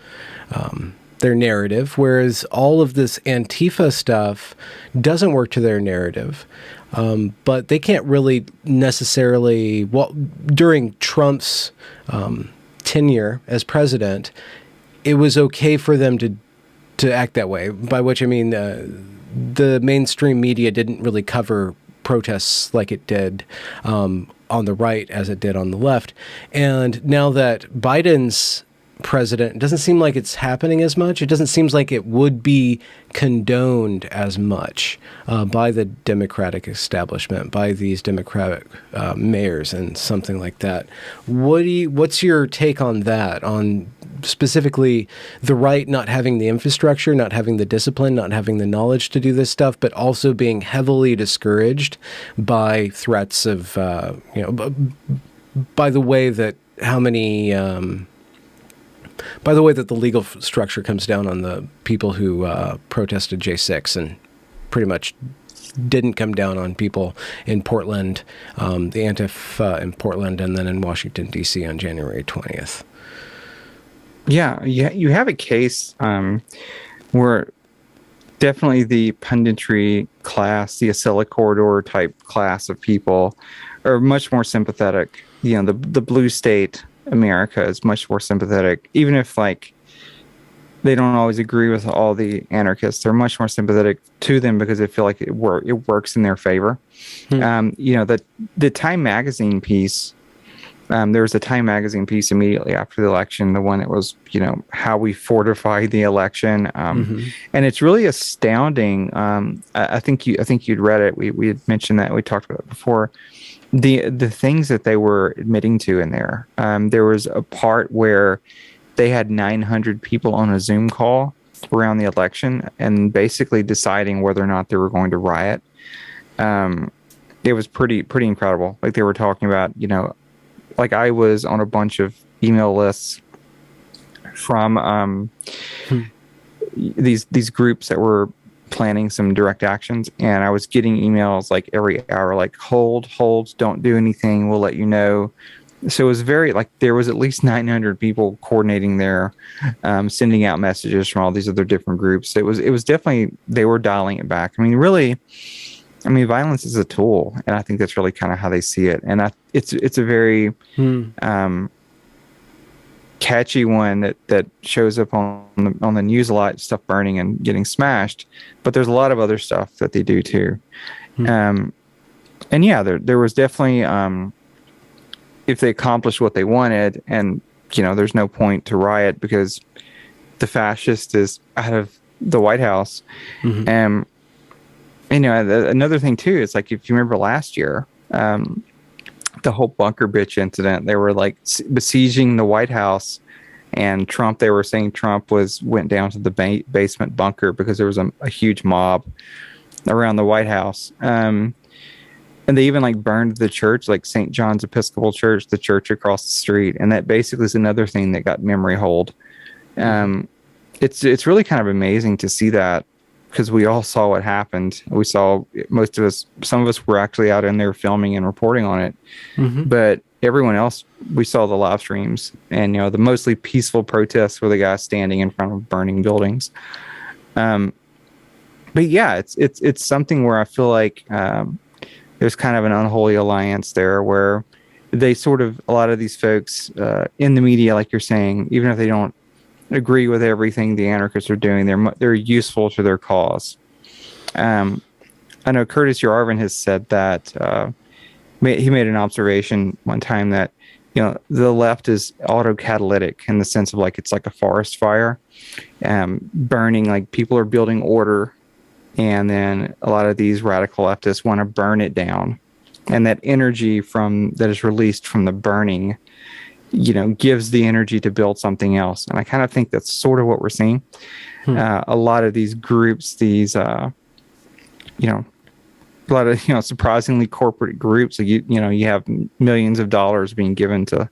their narrative, whereas all of this Antifa stuff doesn't work to their narrative. But they can't really necessarily, well, during Trump's tenure as president, it was okay for them to act that way, by which I mean the mainstream media didn't really cover protests like it did on the right as it did on the left. And now that Biden's president, it doesn't seem like it's happening as much. It doesn't seem like it would be condoned as much by the Democratic establishment, by these Democratic mayors and something like that. What's your take on that, on specifically the right not having the infrastructure, not having the discipline, not having the knowledge to do this stuff, but also being heavily discouraged by threats of, by the way that by the way that the legal structure comes down on the people who protested J6 and pretty much didn't come down on people in Portland, the Antifa in Portland, and then in Washington, D.C. on January 20th. Yeah, you have a case where definitely the punditry class, the Acela corridor type class of people are much more sympathetic. You know, the blue state America is much more sympathetic, even if like they don't always agree with all the anarchists. They're much more sympathetic to them because they feel like it works in their favor. The Time magazine piece. There was a Time magazine piece immediately after the election, the one that was, how we fortified the election, and it's really astounding. I think you'd read it. We had mentioned that, we talked about it before. The things that they were admitting to in there. There was a part where they had 900 people on a Zoom call around the election and basically deciding whether or not they were going to riot. It was pretty incredible. Like they were talking about, like I was on a bunch of email lists from these groups that were planning some direct actions, and I was getting emails like every hour, like hold, don't do anything, we'll let you know. So it was very like there was at least 900 people coordinating there, sending out messages from all these other different groups. It was definitely, they were dialing it back. Violence is a tool, and I think that's really kind of how they see it. And it's a very catchy one that shows up on the news a lot, stuff burning and getting smashed. But there's a lot of other stuff that they do too. And yeah, there was definitely if they accomplished what they wanted, and there's no point to riot because the fascist is out of the White House. Another thing too is like, if you remember last year, the whole bunker bitch incident, they were like besieging the White House, and Trump, they were saying Trump went down to the basement bunker because there was a huge mob around the White House. And they even like burned the church, like St. John's Episcopal Church, the church across the street. And that basically is another thing that got memory hold. It's really kind of amazing to see that, because we all saw what happened. We saw, most of us, some of us were actually out in there filming and reporting on it. But everyone else, we saw the live streams, and the mostly peaceful protests were the guys standing in front of burning buildings. But yeah, it's something where I feel like there's kind of an unholy alliance there, where they sort of, a lot of these folks in the media, like you're saying, even if they don't agree with everything the anarchists are doing, they're useful to their cause. I know Curtis Yarvin has said that he made an observation one time that the left is autocatalytic in the sense of like it's like a forest fire, burning, like people are building order, and then a lot of these radical leftists want to burn it down, and that energy that is released from the burning gives the energy to build something else. And I kind of think that's sort of what we're seeing. A lot of these groups, these surprisingly corporate groups. Like you have millions of dollars being given to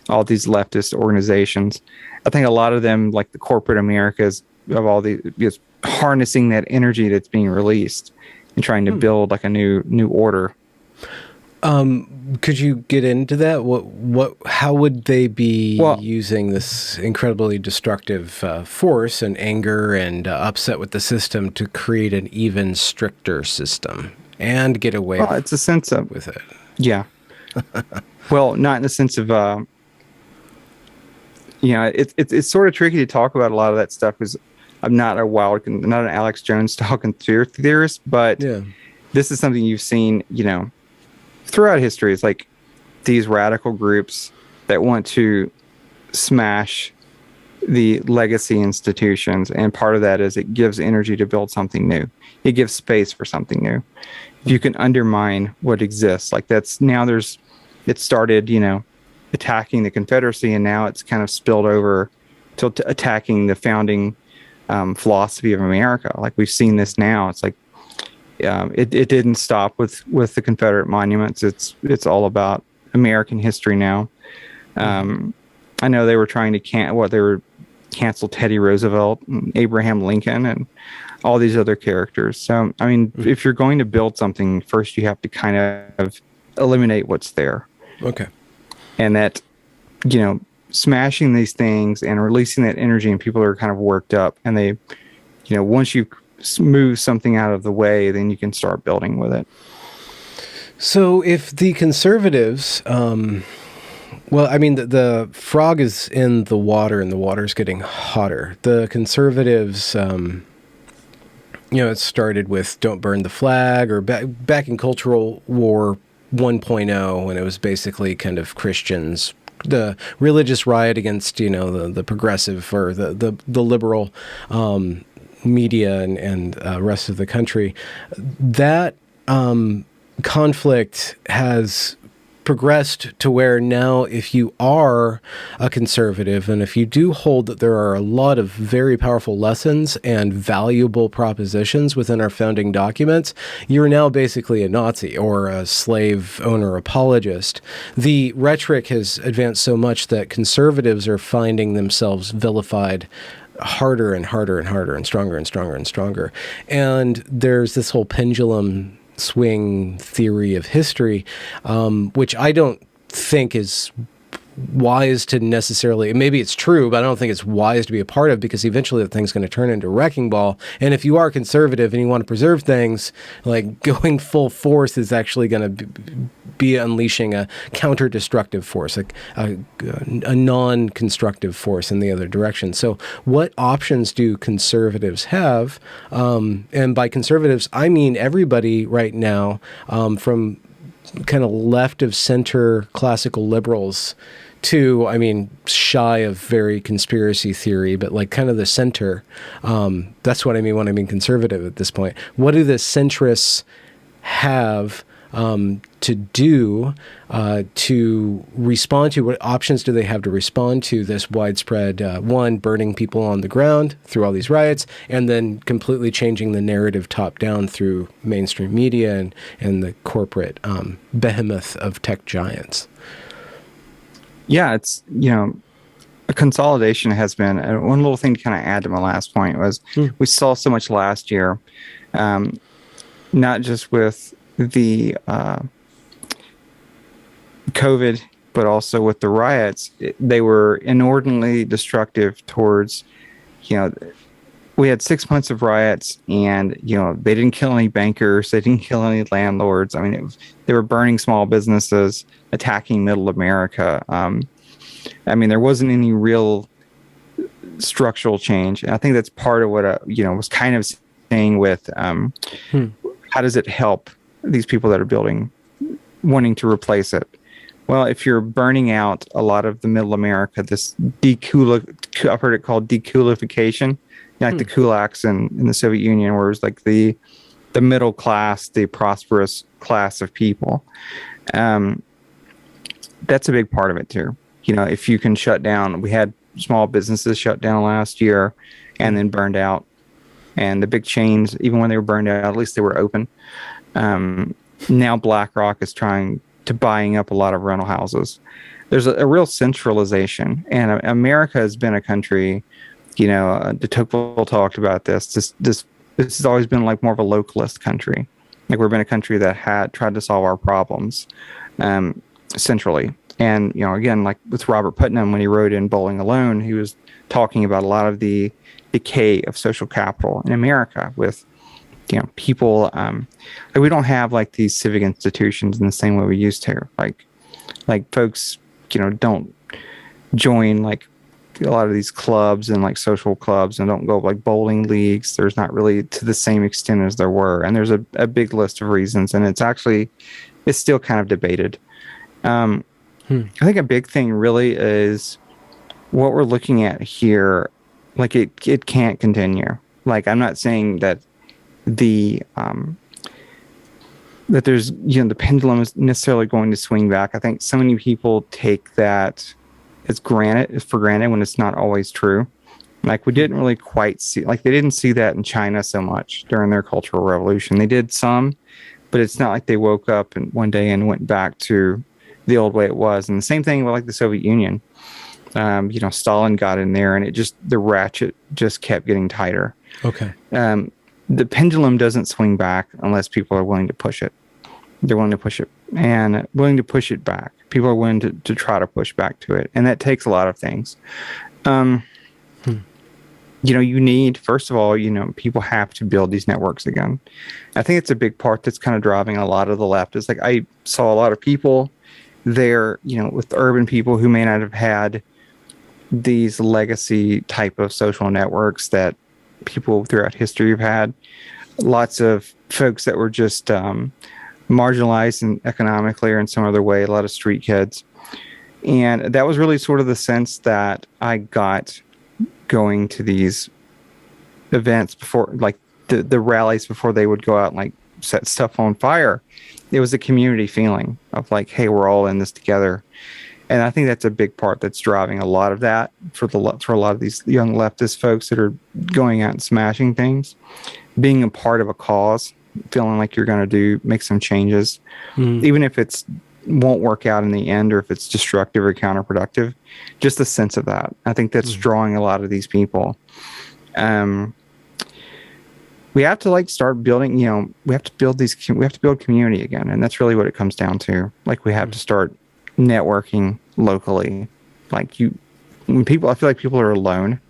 all these leftist organizations. I think a lot of them, like the corporate Americas of all the, just harnessing that energy that's being released and trying to build like a new order. Could you get into that? How would they be using this incredibly destructive force and anger and upset with the system to create an even stricter system and get away it's a sense of with it? Yeah. Well, not in the sense of, it's sort of tricky to talk about a lot of that stuff because I'm not an Alex Jones style conspiracy theorist, but this is something you've seen, throughout history. It's like these radical groups that want to smash the legacy institutions, and part of that is it gives energy to build something new. It gives space for something new. If you can undermine what exists, like it started, attacking the Confederacy, and now it's kind of spilled over to attacking the founding philosophy of America. Like we've seen this now. It's like it didn't stop with the Confederate monuments. It's all about American history now. I know they were trying to cancel Teddy Roosevelt and Abraham Lincoln and all these other characters. So, I mean, if you're going to build something, first you have to kind of eliminate what's there. Okay. And that, smashing these things and releasing that energy, and people are kind of worked up, and they, once you move something out of the way, then you can start building with it. So if the conservatives, the frog is in the water and the water's getting hotter. The conservatives, it started with don't burn the flag, or back in Cultural War 1.0, when it was basically kind of Christians, the religious riot against, the progressive or the liberal media and rest of the country. That conflict has progressed to where now, if you are a conservative, and if you do hold that there are a lot of very powerful lessons and valuable propositions within our founding documents, you're now basically a Nazi or a slave owner apologist. The rhetoric has advanced so much that conservatives are finding themselves vilified harder and harder and harder, and stronger and stronger and stronger. And there's this whole pendulum swing theory of history, which I don't think is wise to necessarily, maybe it's true, but I don't think it's wise to be a part of, because eventually the thing's going to turn into a wrecking ball. And if you are conservative and you want to preserve things, like going full force is actually going to be unleashing a counter-destructive force, like a non-constructive force in the other direction. So what options do conservatives have? And by conservatives, I mean everybody right now, from kind of left of center classical liberals to, shy of very conspiracy theory, but like kind of the center. That's what I mean when I mean conservative at this point. What do the centrists have to do to respond to? What options do they have to respond to this widespread, burning people on the ground through all these riots, and then completely changing the narrative top down through mainstream media and the corporate behemoth of tech giants? Yeah, it's, a consolidation has been, one little thing to kind of add to my last point was we saw so much last year, not just with the COVID, but also with the riots. They were inordinately destructive towards, we had 6 months of riots, and, they didn't kill any bankers. They didn't kill any landlords. They were burning small businesses, attacking middle America. There wasn't any real structural change. And I think that's part of what, was kind of saying with, how does it help these people that are building, wanting to replace it? Well, if you're burning out a lot of the middle America, this I've heard it called decoolification, like the kulaks in the Soviet Union, where it was like the middle class, the prosperous class of people. That's a big part of it too. If you can shut down, we had small businesses shut down last year and then burned out. And the big chains, even when they were burned out, at least they were open. Now BlackRock is trying to buying up a lot of rental houses. There's a real centralization, and America has been a country, de Tocqueville talked about this has always been like more of a localist country. Like we've been a country that had tried to solve our problems centrally. And, again, like with Robert Putnam, when he wrote in Bowling Alone, he was talking about a lot of the decay of social capital in America with, people, like we don't have like these civic institutions in the same way we used to. Like folks, don't join like a lot of these clubs and like social clubs and don't go like bowling leagues. There's not really to the same extent as there were. And there's a big list of reasons. And it's still kind of debated. I think a big thing really is what we're looking at here. Like it can't continue. Like I'm not saying that that there's, the pendulum is necessarily going to swing back. I think so many people take that as for granted when it's not always true. Like we didn't really quite see, like they didn't see that in China so much during their Cultural Revolution. They did some, but it's not like they woke up and one day and went back to the old way it was. And the same thing with like the Soviet Union. Stalin got in there and the ratchet just kept getting tighter. Okay. The pendulum doesn't swing back unless people are willing to push it. They're willing to push it and willing to push it back. People are willing to try to push back to it. And that takes a lot of things. You need, first of all, people have to build these networks again. I think it's a big part that's kind of driving a lot of the left. It's like I saw a lot of people there, with urban people who may not have had these legacy type of social networks that people throughout history have had. Lots of folks that were just marginalized and economically or in some other way, a lot of street kids. And that was really sort of the sense that I got going to these events before, like the rallies before they would go out and like set stuff on fire. It was a community feeling of like, hey, we're all in this together. And I think that's a big part that's driving a lot of that for a lot of these young leftist folks that are going out and smashing things, being a part of a cause, feeling like you're going to make some changes, even if it's won't work out in the end or if it's destructive or counterproductive. Just the sense of that. I think that's drawing a lot of these people. We have to like start building, we have to build community again. And that's really what it comes down to. Like we have to start networking locally. Like I feel like people are alone.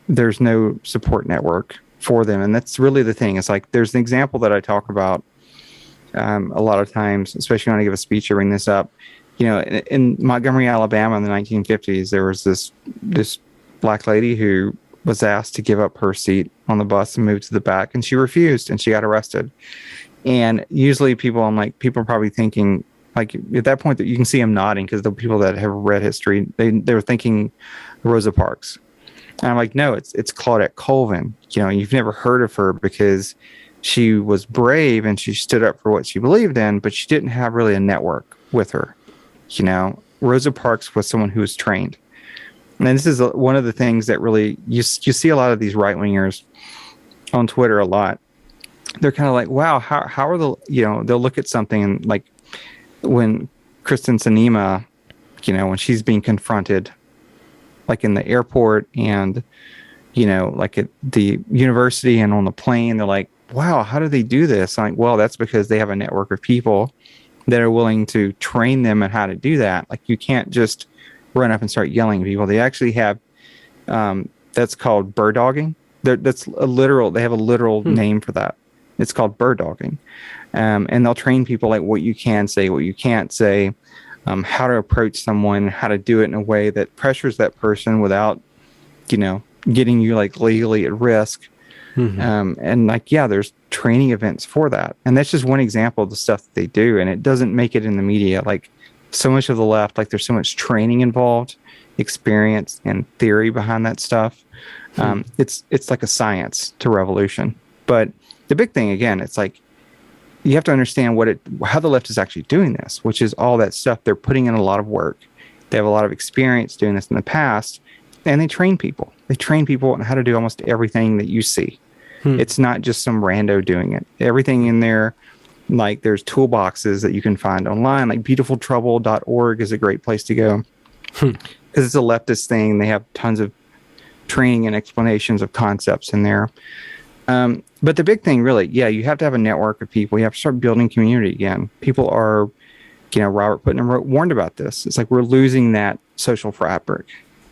There's no support network for them. And that's really the thing. It's like, there's an example that I talk about a lot of times, especially when I give a speech, I bring this up. In Montgomery, Alabama in the 1950s, there was this black lady who was asked to give up her seat on the bus and move to the back, and she refused, and she got arrested. And usually people are probably thinking, like at that point that you can see them nodding because the people that have read history, they were thinking Rosa Parks. And I'm like, no, it's Claudette Colvin. You've never heard of her because she was brave and she stood up for what she believed in, but she didn't have really a network with her. Rosa Parks was someone who was trained. And this is one of the things that really, you see a lot of these right-wingers on Twitter a lot. They're kind of like, wow, how are they'll look at something and like when Kristen Sinema, when she's being confronted, like in the airport and, like at the university and on the plane, they're like, wow, how do they do this? I'm like, well, that's because they have a network of people that are willing to train them on how to do that. Like you can't just run up and start yelling at people. They actually have, that's called bird dogging. They have a literal name for that. It's called bird dogging. And they'll train people like what you can say, what you can't say, how to approach someone, how to do it in a way that pressures that person without, getting you like legally at risk. And like, there's training events for that. And that's just one example of the stuff that they do. And it doesn't make it in the media. Like so much of the left, like there's so much training involved, experience and theory behind that stuff. It's like a science to revolution. But the big thing, again, it's like, you have to understand how the left is actually doing this, which is all that stuff. They're putting in a lot of work. They have a lot of experience doing this in the past, and they train people. They train people on how to do almost everything that you see. It's not just some rando doing it. Everything in there, like there's toolboxes that you can find online, like beautifultrouble.org is a great place to go because it's a leftist thing. They have tons of training and explanations of concepts in there. But the big thing really, you have to have a network of people. You have to start building community again. People are, Robert Putnam warned about this. It's like we're losing that social fabric.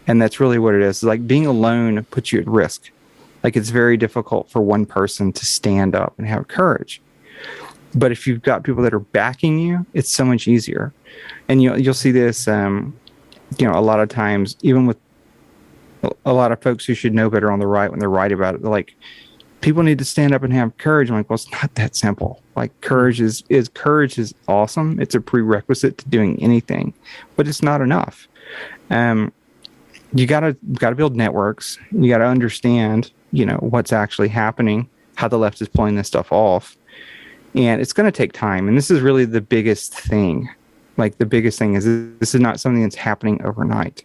And that's really what it is. It's like being alone puts you at risk. Like it's very difficult for one person to stand up and have courage. But if you've got people that are backing you, it's so much easier. And you'll see this, a lot of times, even with a lot of folks who should know better on the right, when they're right about it, they're like, people need to stand up and have courage. I'm like, well, it's not that simple. Like courage is awesome. It's a prerequisite to doing anything, but it's not enough. You gotta build networks. You gotta understand, what's actually happening, how the left is pulling this stuff off. And it's going to take time. And this is really the biggest thing. Like the biggest thing is this is not something that's happening overnight.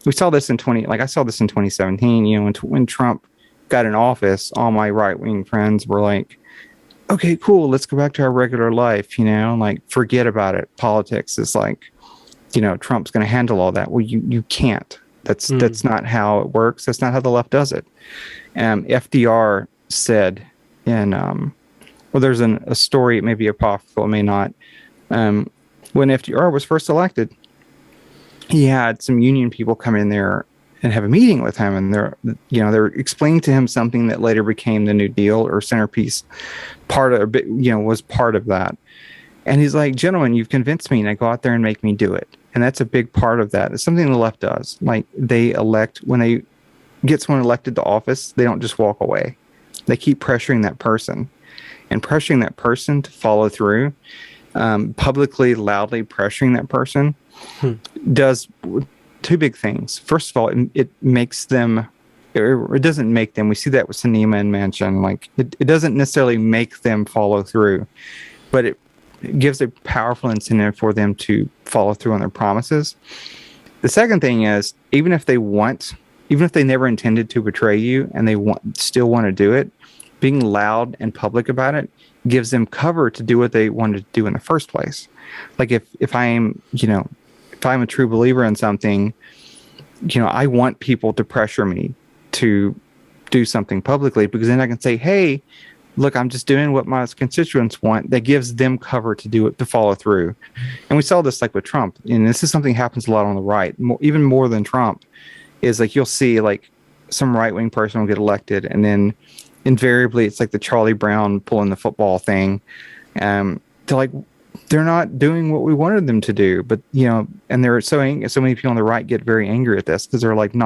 We saw this I saw this in 2017, when Trump got in office, all my right-wing friends were like, okay, cool, let's go back to our regular life, like forget about it. Politics is like, Trump's going to handle all that. Well, you can't. That's not how it works. That's not how the left does it. FDR said in, there's a story, it may be apocryphal, it may not. When FDR was first elected, he had some union people come in there and have a meeting with him, and they're explaining to him something that later became the New Deal or centerpiece was part of that. And he's like, gentlemen, you've convinced me, and I go out there and make me do it. And that's a big part of that. It's something the left does. Like when they get someone elected to office, they don't just walk away. They keep pressuring that person. And pressuring that person to follow through, publicly, loudly pressuring that person does two big things. First of all, it makes them, it doesn't make them, we see that with Sinema and Manchin, like it doesn't necessarily make them follow through, but it gives a powerful incentive for them to follow through on their promises. The second thing is, even if they never intended to betray you and they still want to do it, being loud and public about it gives them cover to do what they wanted to do in the first place. Like if I'm a true believer in something, I want people to pressure me to do something publicly, because then I can say, hey, look, I'm just doing what my constituents want. That gives them cover to do it, to follow through. And we saw this like with Trump, and this is something that happens a lot on the right, even more than Trump, is like you'll see like some right-wing person will get elected, and then invariably it's like the Charlie Brown pulling the football thing. They're not doing what we wanted them to do, but and there are so many people on the right get very angry at this because they're like they're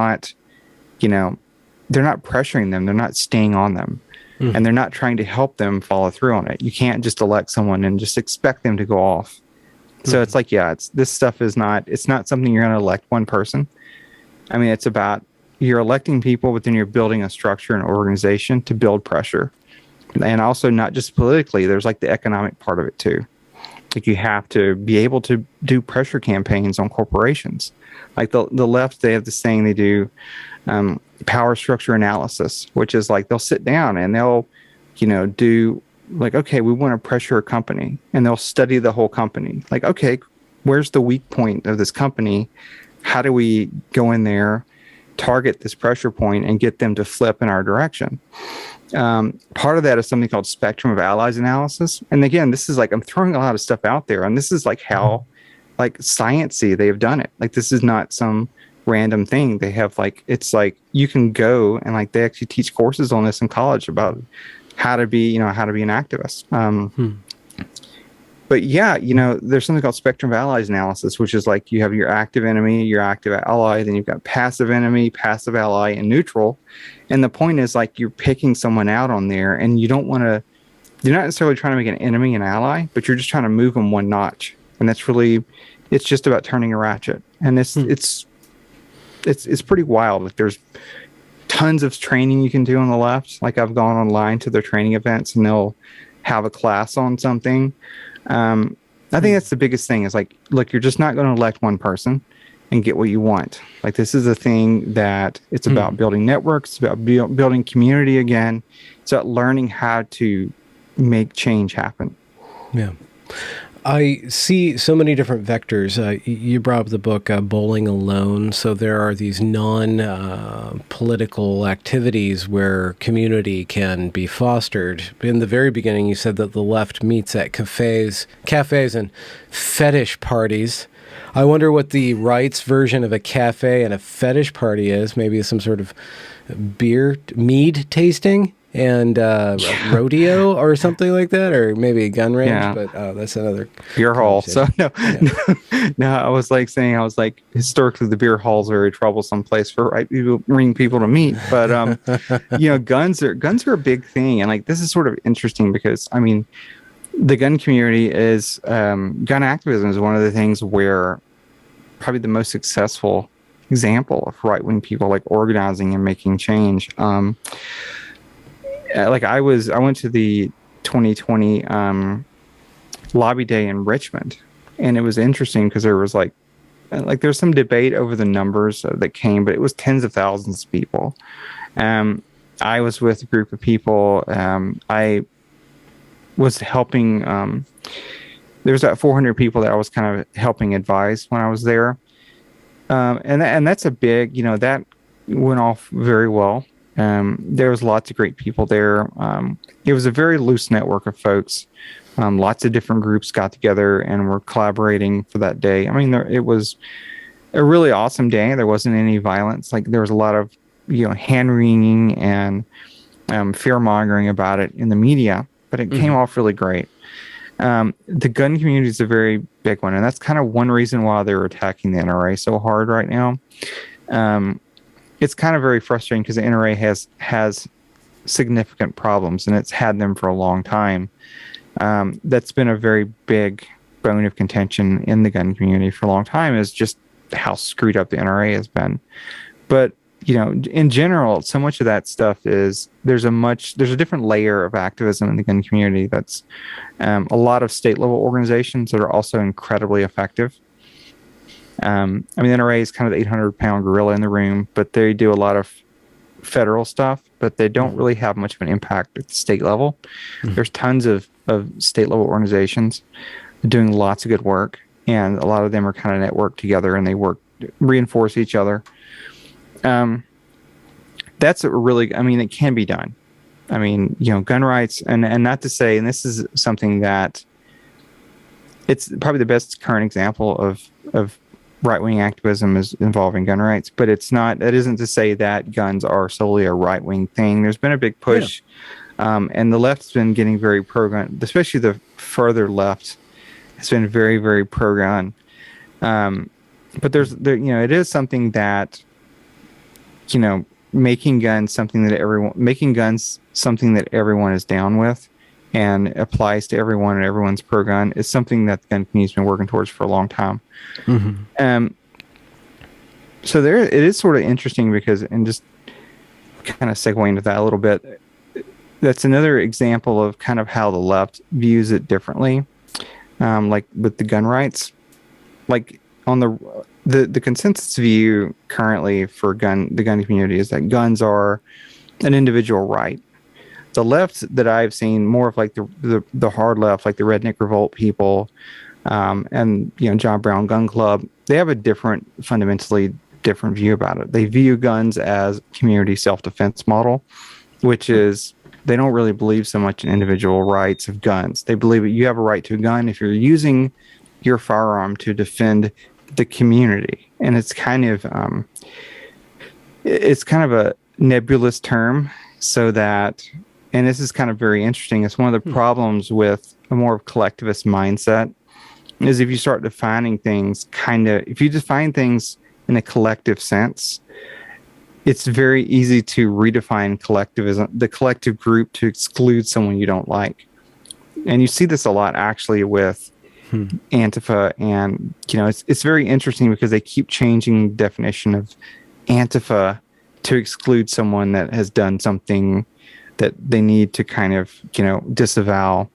not pressuring them, they're not staying on them, and they're not trying to help them follow through on it. You can't just elect someone and just expect them to go off. So it's like, this stuff is not something you're going to elect one person. I mean, it's about, you're electing people, but then you're building a structure and organization to build pressure. And also not just politically, there's like the economic part of it too. Like you have to be able to do pressure campaigns on corporations. Like the left, they have this thing they do, power structure analysis, which is like they'll sit down and they'll, do like, okay, we want to pressure a company, and they'll study the whole company. Like, okay, where's the weak point of this company? How do we go in there, target this pressure point, and get them to flip in our direction? Part of that is something called spectrum of allies analysis. And again, this is like, I'm throwing a lot of stuff out there, and this is like how like sciencey they've done it. Like this is not some random thing. They have like, it's like you can go and like they actually teach courses on this in college about how to be an activist. But there's something called spectrum of allies analysis, which is like you have your active enemy, your active ally, then you've got passive enemy, passive ally, and neutral. And the point is like you're picking someone out on there, and you're not necessarily trying to make an enemy an ally, but you're just trying to move them one notch. And that's really, it's just about turning a ratchet. And it's pretty wild. Like there's tons of training you can do on the left. Like I've gone online to their training events, and they'll have a class on something. I think that's the biggest thing is like, look, you're just not going to elect one person. and get what you want. Like, this is a thing that it's about building networks, it's about building community again. It's about learning how to make change happen. Yeah. I see so many different vectors. You brought up the book Bowling Alone. So there are these non-political activities where community can be fostered. In the very beginning, you said that the left meets at cafes and fetish parties. I wonder what the right's version of a cafe and a fetish party is. Maybe some sort of mead tasting and rodeo or something like that, or maybe a gun range, but that's another beer hall. So no, I was like historically the beer halls are a troublesome place for right people to meet, but guns are a big thing, and like this is sort of interesting because I mean the gun community is gun activism is one of the things where probably the most successful example of right-wing people like organizing and making change. Like I went to the 2020 lobby day in Richmond, and it was interesting because there was like there's some debate over the numbers that came, but it was tens of thousands of people. I was with a group of people. I was helping. There was about 400 people that I was kind of helping advise when I was there, and that's a big, that went off very well. There was lots of great people there. It was a very loose network of folks. Lots of different groups got together and were collaborating for that day. I mean, it was a really awesome day. There wasn't any violence. Like there was a lot of, hand-wringing and fear-mongering about it in the media, but it came off really great. The gun community is a very big one, and that's kind of one reason why they're attacking the NRA so hard right now. It's kind of very frustrating because the NRA has significant problems, and it's had them for a long time. That's been a very big bone of contention in the gun community for a long time, is just how screwed up the NRA has been. But, in general, so much of that stuff is there's a different layer of activism in the gun community that's a lot of state level organizations that are also incredibly effective. I mean, the NRA is kind of the 800-pound gorilla in the room, but they do a lot of federal stuff, but they don't really have much of an impact at the state level. There's tons of state level organizations doing lots of good work, and a lot of them are kind of networked together, and they reinforce each other. That's it can be done. I mean, gun rights, and not to say, and this is something that it's probably the best current example of right-wing activism is involving gun rights, but that isn't to say that guns are solely a right-wing thing. There's been a big push, and the left's been getting very pro-gun, especially the further left has been very, very pro-gun. But it is something that, making guns something that everyone is down with and applies to everyone and everyone's pro-gun is something that the gun community's been working towards for a long time. So it is sort of interesting because, and just kind of segue into that a little bit, that's another example of kind of how the left views it differently. Like with the gun rights, like on the consensus view currently for the gun community is that guns are an individual right. The left that I've seen, more of like the hard left, like the Redneck Revolt people, and John Brown Gun Club, they have a fundamentally different view about it. They view guns as community self-defense model, which is they don't really believe so much in individual rights of guns. They believe that you have a right to a gun if you're using your firearm to defend the community, and it's kind of a nebulous term. So that, and this is kind of very interesting. It's one of the problems with a more collectivist mindset is if you start defining things if you define things in a collective sense, it's very easy to redefine collectivism, the collective group, to exclude someone you don't like. And you see this a lot actually with Antifa, and it's very interesting because they keep changing the definition of Antifa to exclude someone that has done something that they need to kind of disavow.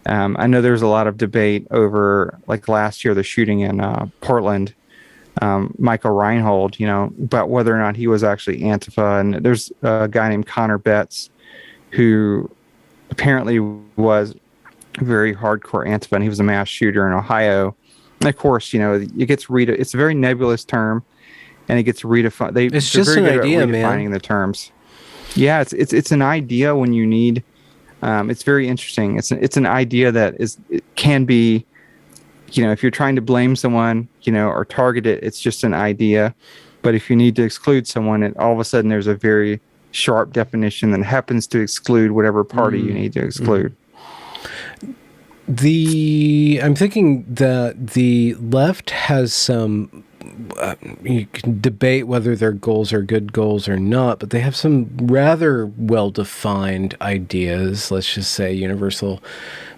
I know there's a lot of debate over, like last year, the shooting in Portland, Michael Reinhold, about whether or not he was actually Antifa. And there's a guy named Connor Betts who apparently was very hardcore Antifa, and he was a mass shooter in Ohio. And of course, it gets it's a very nebulous term, and it gets redefined. It's just an idea, man. Redefining the terms. Yeah, it's an idea when you need. It's very interesting. It's an idea that it can be, if you're trying to blame someone, or target it, it's just an idea. But if you need to exclude someone, all of a sudden there's a very sharp definition that happens to exclude whatever party you need to exclude. I'm thinking that the left has some. You can debate whether their goals are good goals or not, but they have some rather well-defined ideas. Let's just say universal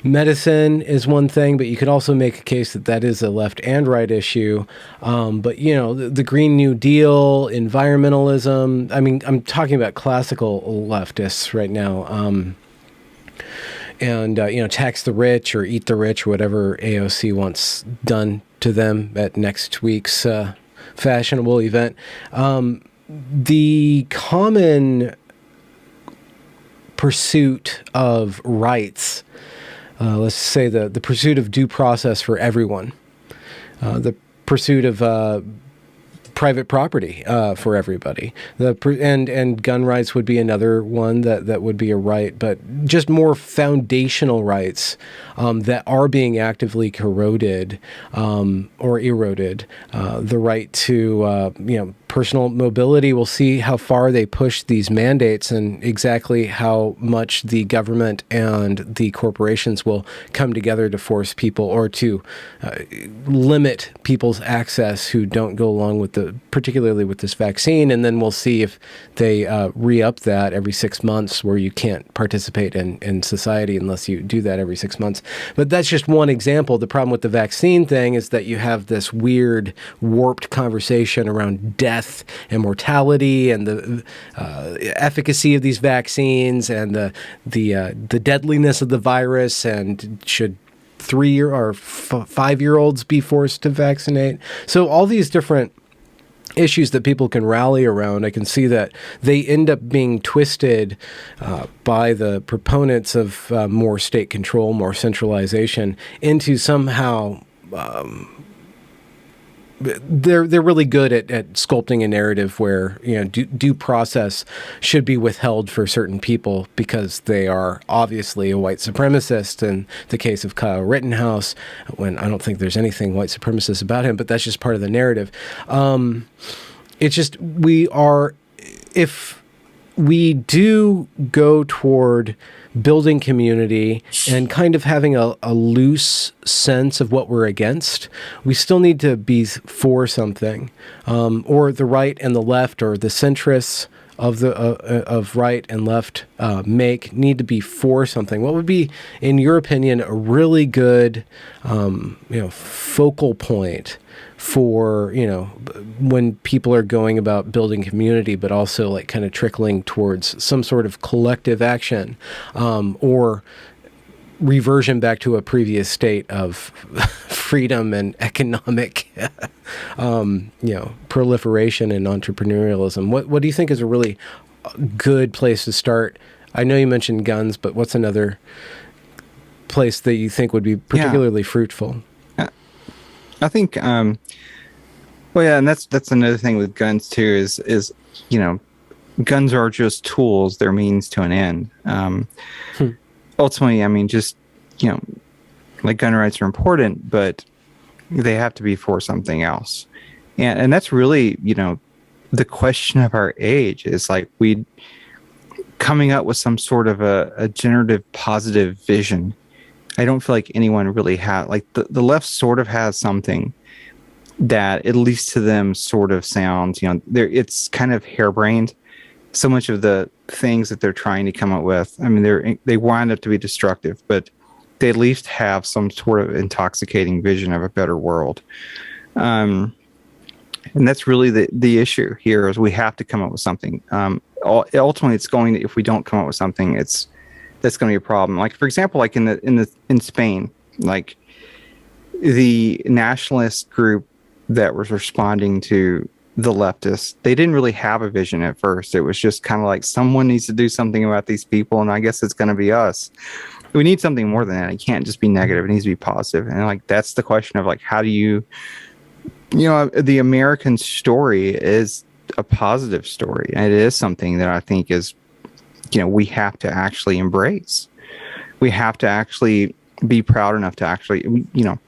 medicine is one thing, but you could also make a case that is a left and right issue. But, the Green New Deal, environmentalism, I'm talking about classical leftists right now. And tax the rich or eat the rich, or whatever AOC wants done to them at next week's fashionable event. The common pursuit of rights, let's say the pursuit of due process for everyone, the pursuit of private property for everybody. And gun rights would be another one that would be a right, but just more foundational rights that are being actively corroded or eroded. The right to personal mobility. We'll see how far they push these mandates and exactly how much the government and the corporations will come together to force people or to limit people's access who don't go along with particularly with this vaccine. And then we'll see if they re-up that every 6 months, where you can't participate in society unless you do that every 6 months. But that's just one example. The problem with the vaccine thing is that you have this weird, warped conversation around death and mortality and the efficacy of these vaccines and the deadliness of the virus, and should 3-year or 5-year-olds be forced to vaccinate. So all these different issues that people can rally around, I can see that they end up being twisted by the proponents of more state control, more centralization, into somehow they're really good at sculpting a narrative where due process should be withheld for certain people because they are obviously a white supremacist. In the case of Kyle Rittenhouse, when I don't think there's anything white supremacist about him, but that's just part of the narrative. It's just if we do go toward building community and kind of having a loose sense of what we're against, we still need to be for something, or the right and the left, or the centrists of right and left need to be for something. What would be, in your opinion, a really good focal point for when people are going about building community, but also like kind of trickling towards some sort of collective action, or reversion back to a previous state of freedom and economic proliferation and entrepreneurialism? What do you think is a really good place to start? I know you mentioned guns, but what's another place that you think would be particularly fruitful? I think, and that's another thing with guns too, is guns are just tools. They're means to an end. Ultimately, just, like gun rights are important, but they have to be for something else. And that's really, the question of our age is like we coming up with some sort of a generative positive vision. I don't feel like anyone really had, like the left sort of has something that at least to them sort of sounds, it's kind of harebrained. So much of the things that they're trying to come up with, they wind up to be destructive, but they at least have some sort of intoxicating vision of a better world. And that's really the issue here, is we have to come up with something. Ultimately, if we don't come up with something, that's going to be a problem. Like, for example, like in Spain, like the nationalist group that was responding to the leftists. They didn't really have a vision at first. It was just kind of like, someone needs to do something about these people, and I guess it's going to be us. We need something more than that. It can't just be negative. It needs to be positive. And like, that's the question of like, how do you know, the American story is a positive story. And it is something that I think is, you know, we have to actually embrace. We have to actually be proud enough to actually, you know,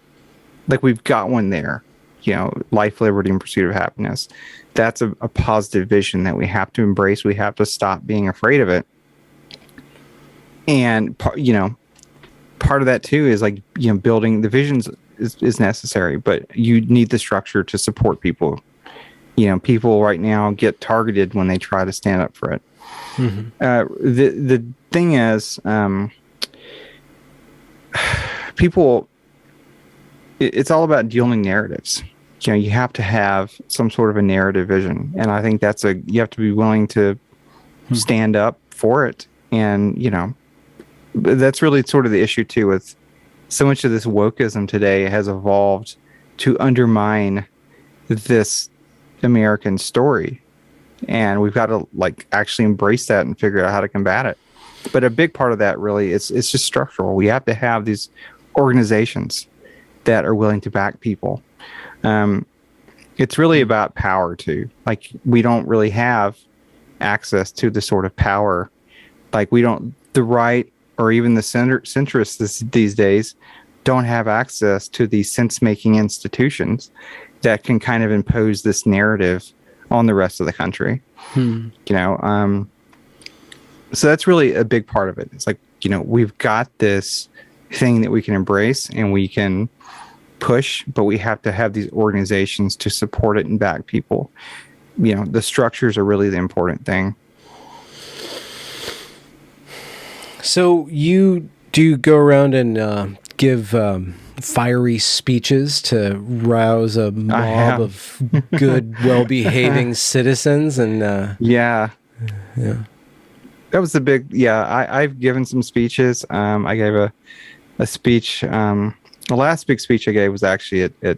like, we've got one there, you know, life, liberty, and pursuit of happiness. That's a positive vision that we have to embrace. We have to stop being afraid of it. And, you know, part of that too is like, you know, building the visions is necessary, but you need the structure to support people. You know, people right now get targeted when they try to stand up for it. The thing is, people, it's all about dealing narratives. You know, you have to have some sort of a narrative vision, and I think you have to be willing to stand up for it. And, you know, that's really sort of the issue too, with so much of this wokeism today has evolved to undermine this American story. And we've got to like actually embrace that and figure out how to combat it. But a big part of that really it's just structural. We have to have these organizations that are willing to back people. It's really about power too. Like, we don't really have access to the sort of power. Like, the right or even the centrists these days don't have access to these sense-making institutions that can kind of impose this narrative on the rest of the country. You know, so that's really a big part of it. It's like, you know, we've got this thing that we can embrace and we can push, but we have to have these organizations to support it and back people. You know, the structures are really the important thing. So you do go around and give fiery speeches to rouse a mob of good, well-behaving citizens, and yeah, that was the big. Yeah, I've given some speeches. I gave a speech. The last big speech I gave was actually at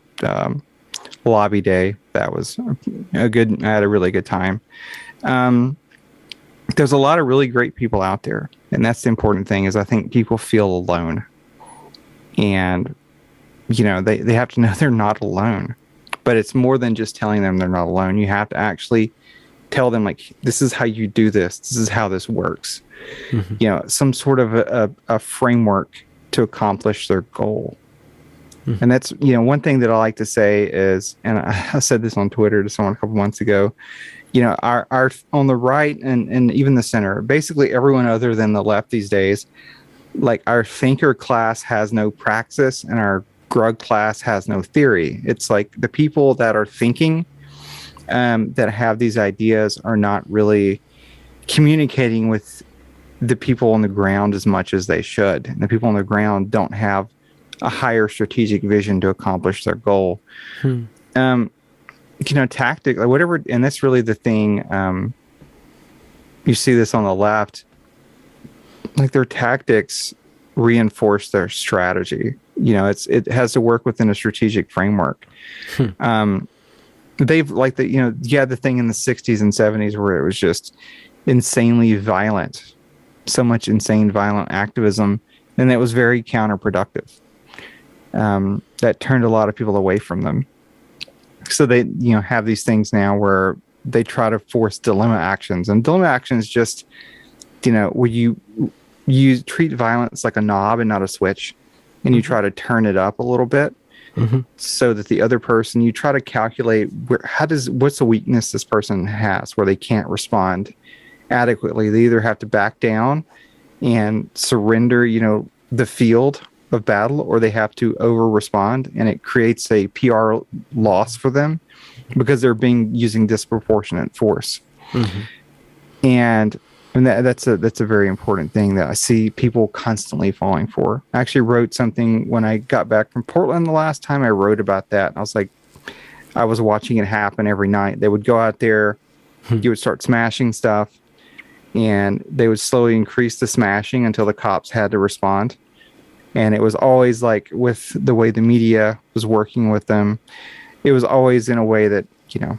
Lobby Day. That was I had a really good time. There's a lot of really great people out there, and that's the important thing. Is I think people feel alone, and you know, they have to know they're not alone. But it's more than just telling them they're not alone. You have to actually tell them, like, this is how you do this. This is how this works. You know, some sort of a framework to accomplish their goal. And that's, you know, one thing that I like to say is, and I said this on Twitter to someone a couple months ago, you know, our on the right and even the center, basically everyone other than the left these days, like, our thinker class has no praxis and our grug class has no theory. It's like the people that are thinking, that have these ideas, are not really communicating with the people on the ground as much as they should. And the people on the ground don't have a higher strategic vision to accomplish their goal. You know, tactic, like whatever, and that's really the thing. You see this on the left, like, their tactics reinforce their strategy. You know, it has to work within a strategic framework. They've, like, you know, you had the thing in the 60s and 70s where it was just insanely violent, so much insane violent activism, and that was very counterproductive. That turned a lot of people away from them. So they, you know, have these things now where they try to force dilemma actions, and dilemma actions just, you know, where you treat violence like a knob and not a switch, and you try to turn it up a little bit, so that the other person, you try to calculate what's the weakness this person has where they can't respond adequately. They either have to back down and surrender, you know, the field of battle, or they have to over respond, and it creates a PR loss for them because they're using disproportionate force. And that's a very important thing that I see people constantly falling for. I actually wrote something when I got back from Portland the last time. I wrote about that. I was like, I was watching it happen every night. They would go out there, you would start smashing stuff, and they would slowly increase the smashing until the cops had to respond. And it was always like, with the way the media was working with them, it was always in a way that, you know,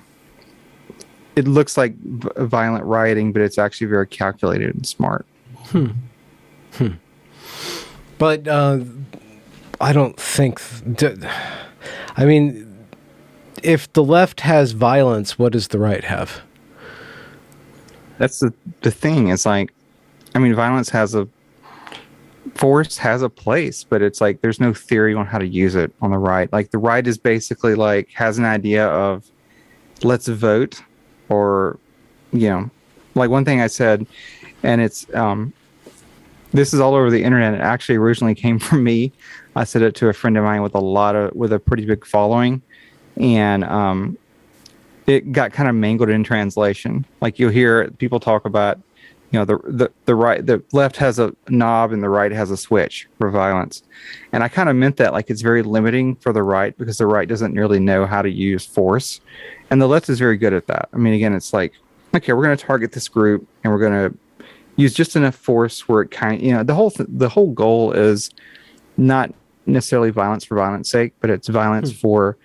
it looks like violent rioting, but it's actually very calculated and smart. But I don't think... I mean, if the left has violence, what does the right have? That's the thing. It's like, I mean, force has a place, but it's like there's no theory on how to use it on the right. Like the right is basically like has an idea of let's vote, or, you know, like one thing I said, and it's this is all over the internet. It actually originally came from me. I said it to a friend of mine with a pretty big following, and it got kind of mangled in translation. Like you'll hear people talk about, you know, the left has a knob and the right has a switch for violence. And I kind of meant that like it's very limiting for the right because the right doesn't really know how to use force. And the left is very good at that. I mean, again, it's like, okay, we're going to target this group and we're going to use just enough force where it kind of, you know, the whole goal is not necessarily violence for violence sake, but it's violence for,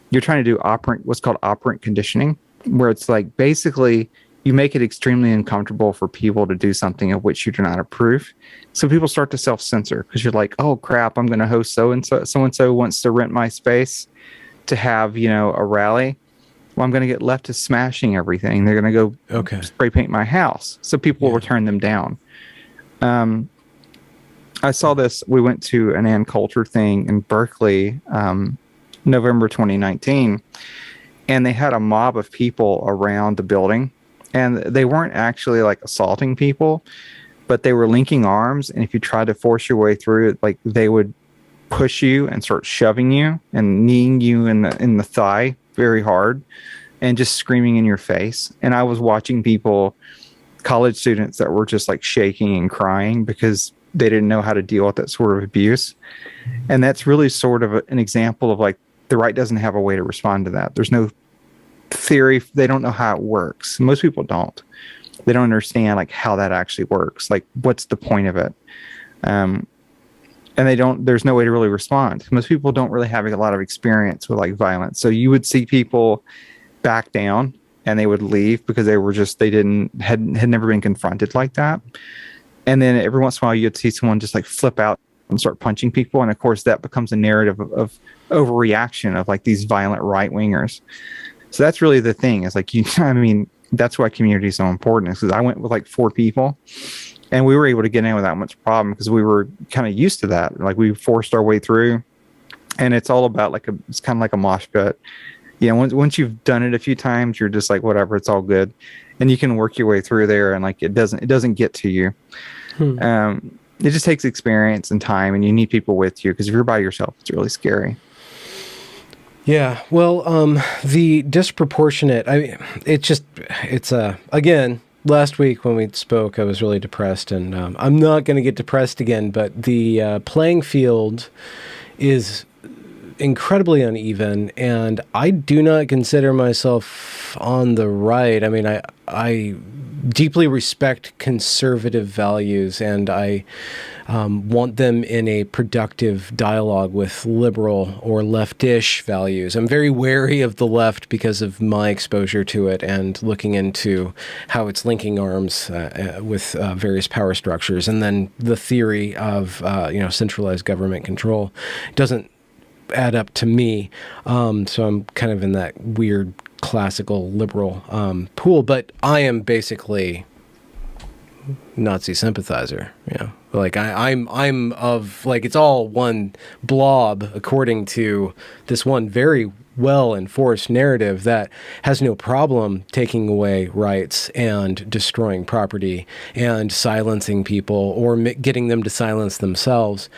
you're trying to do what's called operant conditioning, where it's like basically you make it extremely uncomfortable for people to do something of which you do not approve. So people start to self-censor because you're like, oh crap, I'm going to host so-and-so wants to rent my space to have, you know, a rally. Well, I'm going to get left to smashing everything. They're going to go spray paint my house. So people will turn them down. I saw this. We went to an Ann Coulter thing in Berkeley, November 2019, and they had a mob of people around the building. And they weren't actually like assaulting people, but they were linking arms. And if you tried to force your way through it, like they would push you and start shoving you and kneeing you in the thigh very hard and just screaming in your face. And I was watching people, college students that were just like shaking and crying because they didn't know how to deal with that sort of abuse. And that's really sort of an example of like the right doesn't have a way to respond to that. There's no theory. They don't know how it works. Most people don't. They don't understand like how that actually works. Like what's the point of it? And there's no way to really respond. Most people don't really have a lot of experience with like violence. So you would see people back down and they would leave because had never been confronted like that. And then every once in a while you'd see someone just like flip out and start punching people. And of course that becomes a narrative of overreaction of like these violent right wingers. So that's really the thing. Is like, I mean, that's why community is so important. Because I went with like 4 people, and we were able to get in without much problem because we were kind of used to that. Like we forced our way through, and it's all about it's kind of like a mosh pit. You know, once you've done it a few times, you're just like, whatever, it's all good, and you can work your way through there. And like it doesn't get to you. It just takes experience and time, and you need people with you because if you're by yourself, it's really scary. Yeah, well, the disproportionate, again, last week when we spoke, I was really depressed, and I'm not going to get depressed again, but the playing field is incredibly uneven, and I do not consider myself on the right. I mean, I deeply respect conservative values, and I want them in a productive dialogue with liberal or leftish values. I'm very wary of the left because of my exposure to it and looking into how it's linking arms with various power structures, and then the theory of centralized government control doesn't add up to me. So I'm kind of in that weird classical liberal pool, but I am basically Nazi sympathizer. Like I'm of like, it's all one blob according to this one very well enforced narrative that has no problem taking away rights and destroying property and silencing people or getting them to silence themselves.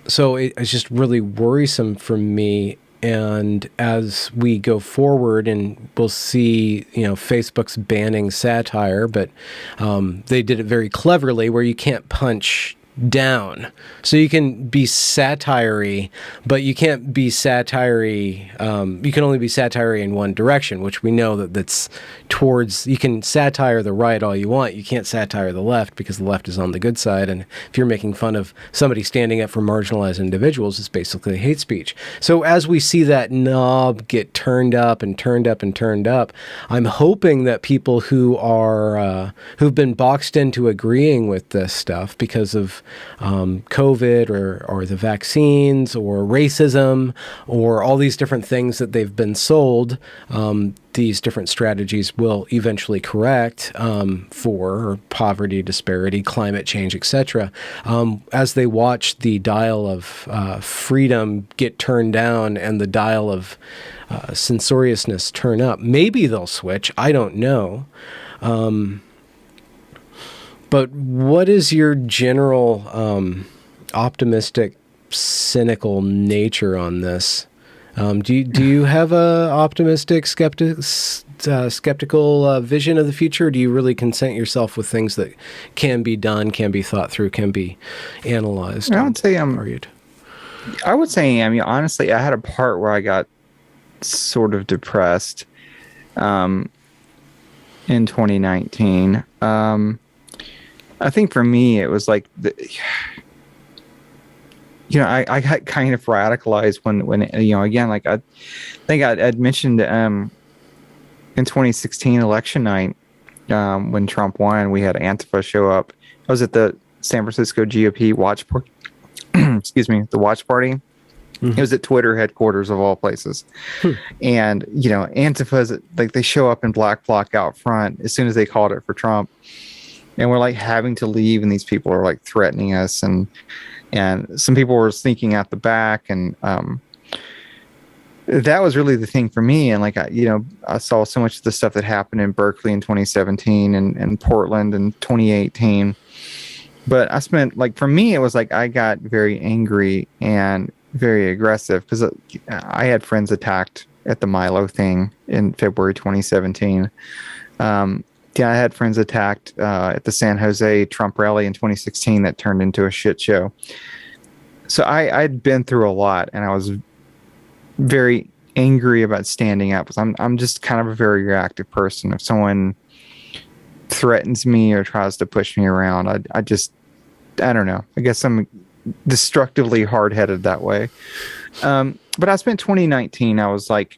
So it's just really worrisome for me. And as we go forward, and we'll see, Facebook's banning satire, but they did it very cleverly where you can't punch down. So you can be satire-y, but you can't be satire-y. You can only be satire in one direction, which we know that's towards. You can satire the right all you want. You can't satire the left because the left is on the good side. And if you're making fun of somebody standing up for marginalized individuals, it's basically hate speech. So as we see that knob get turned up and turned up and turned up, I'm hoping that people who are who've been boxed into agreeing with this stuff because of COVID or the vaccines or racism or all these different things that they've been sold, these different strategies will eventually correct for poverty, disparity, climate change, etc. As they watch the dial of freedom get turned down and the dial of censoriousness turn up, maybe they'll switch. I don't know. But what is your general optimistic, cynical nature on this? Do you have a optimistic, skeptical vision of the future? Or do you really content yourself with things that can be done, can be thought through, can be analyzed? I would say argued. I would say, I mean, honestly, I had a part where I got sort of depressed in 2019. I think for me, it was like, I got kind of radicalized when again, like I think I'd mentioned in 2016 election night, when Trump won, we had Antifa show up. I was at the San Francisco GOP watch party. Excuse me, the watch party. Mm-hmm. It was at Twitter headquarters of all places. And, Antifa's, like, they show up in black bloc out front as soon as they called it for Trump. And we're like having to leave, and these people are like threatening us, and some people were sneaking out the back, and that was really the thing for me. And like I saw so much of the stuff that happened in Berkeley in 2017 and Portland in 2018. But I spent, like, for me, it was like I got very angry and very aggressive because I had friends attacked at the Milo thing in February 2017. I had friends attacked at the San Jose Trump rally in 2016 that turned into a shit show. So I'd been through a lot, and I was very angry about standing up because I'm just kind of a very reactive person. If someone threatens me or tries to push me around, I don't know. I guess I'm destructively hard-headed that way. But I spent 2019, I was like,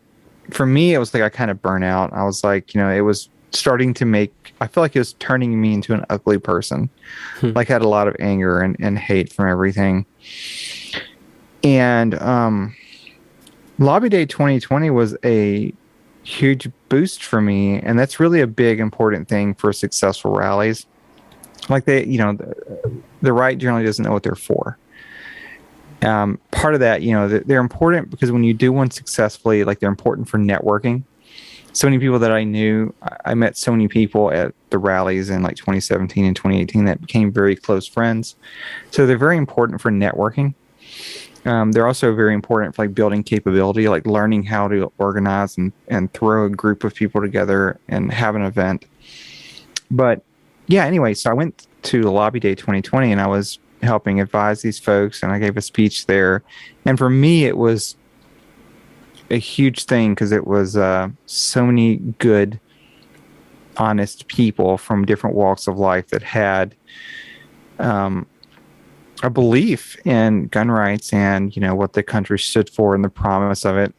for me, it was like I kind of burnt out. I was like, it was starting to I feel like it was turning me into an ugly person. Like I had a lot of anger and hate from everything. And Lobby Day 2020 was a huge boost for me. And that's really a big, important thing for successful rallies. Like the right generally doesn't know what they're for. Part of that, they're important because when you do one successfully, like they're important for networking. So many people that I knew, I met so many people at the rallies in like 2017 and 2018 that became very close friends. So they're very important for networking. They're also very important for like building capability, like learning how to organize and throw a group of people together and have an event. But yeah, anyway, so I went to the Lobby Day 2020 and I was helping advise these folks, and I gave a speech there. And for me, it was a huge thing because it was so many good, honest people from different walks of life that had a belief in gun rights and what the country stood for and the promise of it.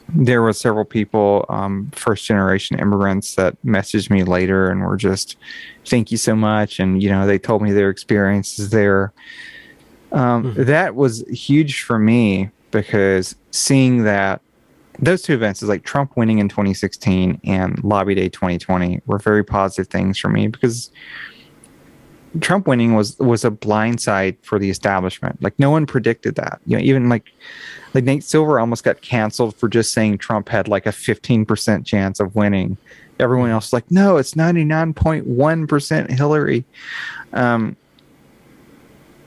There were several people, first generation immigrants, that messaged me later and were just, thank you so much. And, they told me their experiences there. That was huge for me because seeing that those two events is like Trump winning in 2016 and Lobby Day 2020 were very positive things for me because Trump winning was a blindside for the establishment. Like no one predicted that. Even like Nate Silver almost got canceled for just saying Trump had like a 15% chance of winning. Everyone else was like, no, it's 99.1% Hillary.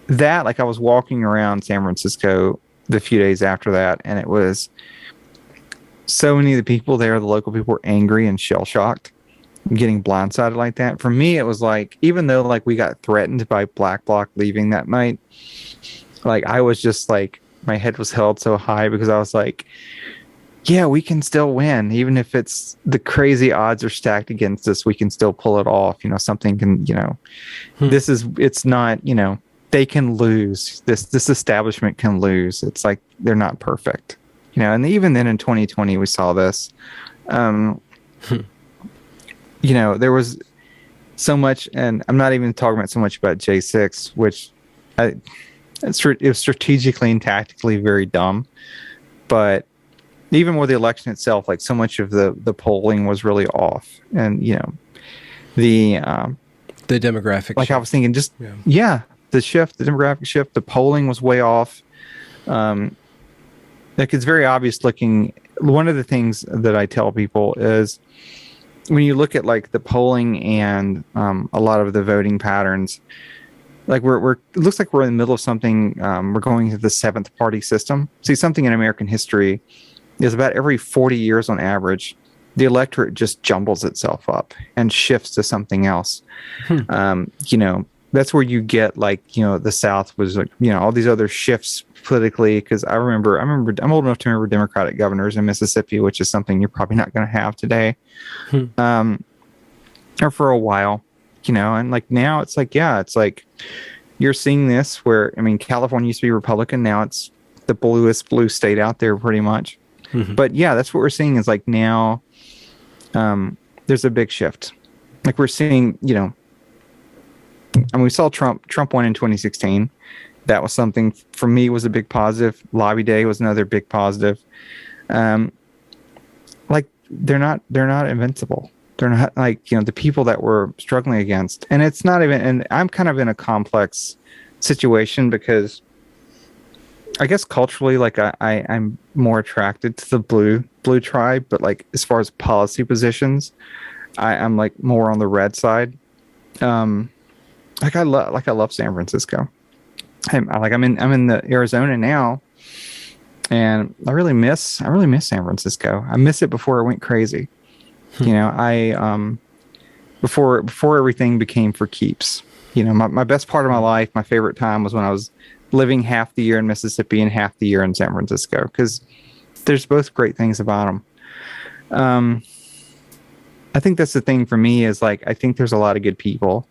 That, like, I was walking around San Francisco the few days after that, and it was so many of the people there, the local people, were angry and shell shocked. getting blindsided like that. For me, it was like, even though like we got threatened by Black Bloc leaving that night, like I was just like, my head was held so high because I was like, yeah, we can still win. Even if it's the crazy odds are stacked against us, we can still pull it off. You know, something can, you know, it's not, you know, they can lose. This establishment can lose. It's like, they're not perfect, you know, and even then in 2020, we saw this. You know, there was so much, and I'm not even talking about so much about J6, which it was strategically and tactically very dumb. But even with the election itself, like so much of the polling was really off. And, you know, the demographic like shift. I was thinking just, the demographic shift, the polling was way off. Like it's very obvious looking. One of the things that I tell people is, when you look at like the polling and a lot of the voting patterns, like it looks like we're in the middle of something. We're going to the seventh party system. See, something in American history is about every 40 years on average, the electorate just jumbles itself up and shifts to something else. You know, that's where you get like, you know, the South was like, you know, all these other shifts politically. Cause I'm old enough to remember Democratic governors in Mississippi, which is something you're probably not going to have today. Or for a while, you know, and like now it's like, yeah, it's like you're seeing this where, I mean, California used to be Republican. Now it's the bluest blue state out there pretty much. But yeah, that's what we're seeing is like now there's a big shift. Like we're seeing, you know, and we saw Trump won in 2016. That was something for me was a big positive. Lobby Day was another big positive. Like they're not invincible. They're not like, you know, the people that we're struggling against. And it's not even, and I'm kind of in a complex situation because I guess culturally, like I'm more attracted to the blue tribe, but like as far as policy positions, I'm like more on the red side. Like I love San Francisco. I'm in the Arizona now, and I really miss San Francisco. I miss it before it went crazy. You know, before everything became for keeps. You know, my best part of my life, my favorite time was when I was living half the year in Mississippi and half the year in San Francisco, because there's both great things about them. I think that's the thing for me is like, I think there's a lot of good people,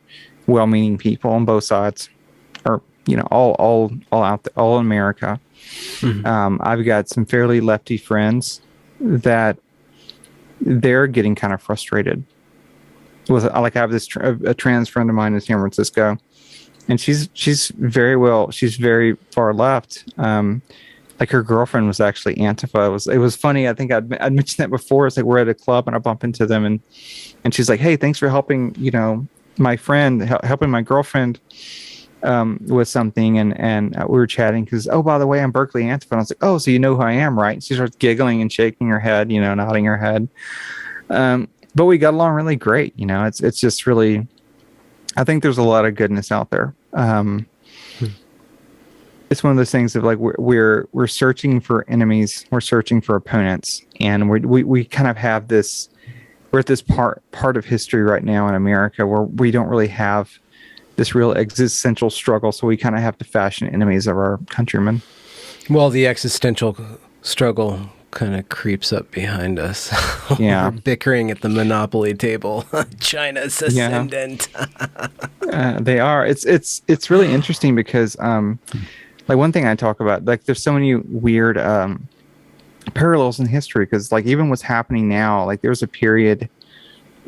well-meaning people on both sides, or, you know, all out there, all in America. I've got some fairly lefty friends that they're getting kind of frustrated with, like I have a trans friend of mine in San Francisco, and she's very far left. Like her girlfriend was actually Antifa. It was funny. I think I'd mentioned that before. It's like we're at a club and I bump into them and she's like, "Hey, thanks for helping, you know, my friend, helping my girlfriend with something." And we were chatting because, oh, by the way, I'm Berkeley Antifa. And I was like, "Oh, so you know who I am, right?" And she starts giggling and shaking her head, you know, nodding her head. But we got along really great. You know, it's just really, I think there's a lot of goodness out there. It's one of those things of like we're searching for enemies, we're searching for opponents, and we kind of have this. We're at this part of history right now in America where we don't really have this real existential struggle, so we kind of have to fashion enemies of our countrymen. Well, the existential struggle kind of creeps up behind us. Yeah, we're bickering at the monopoly table. China's ascendant. They are. It's really interesting because like one thing I talk about, like there's so many weird parallels in history, because like even what's happening now, like there's a period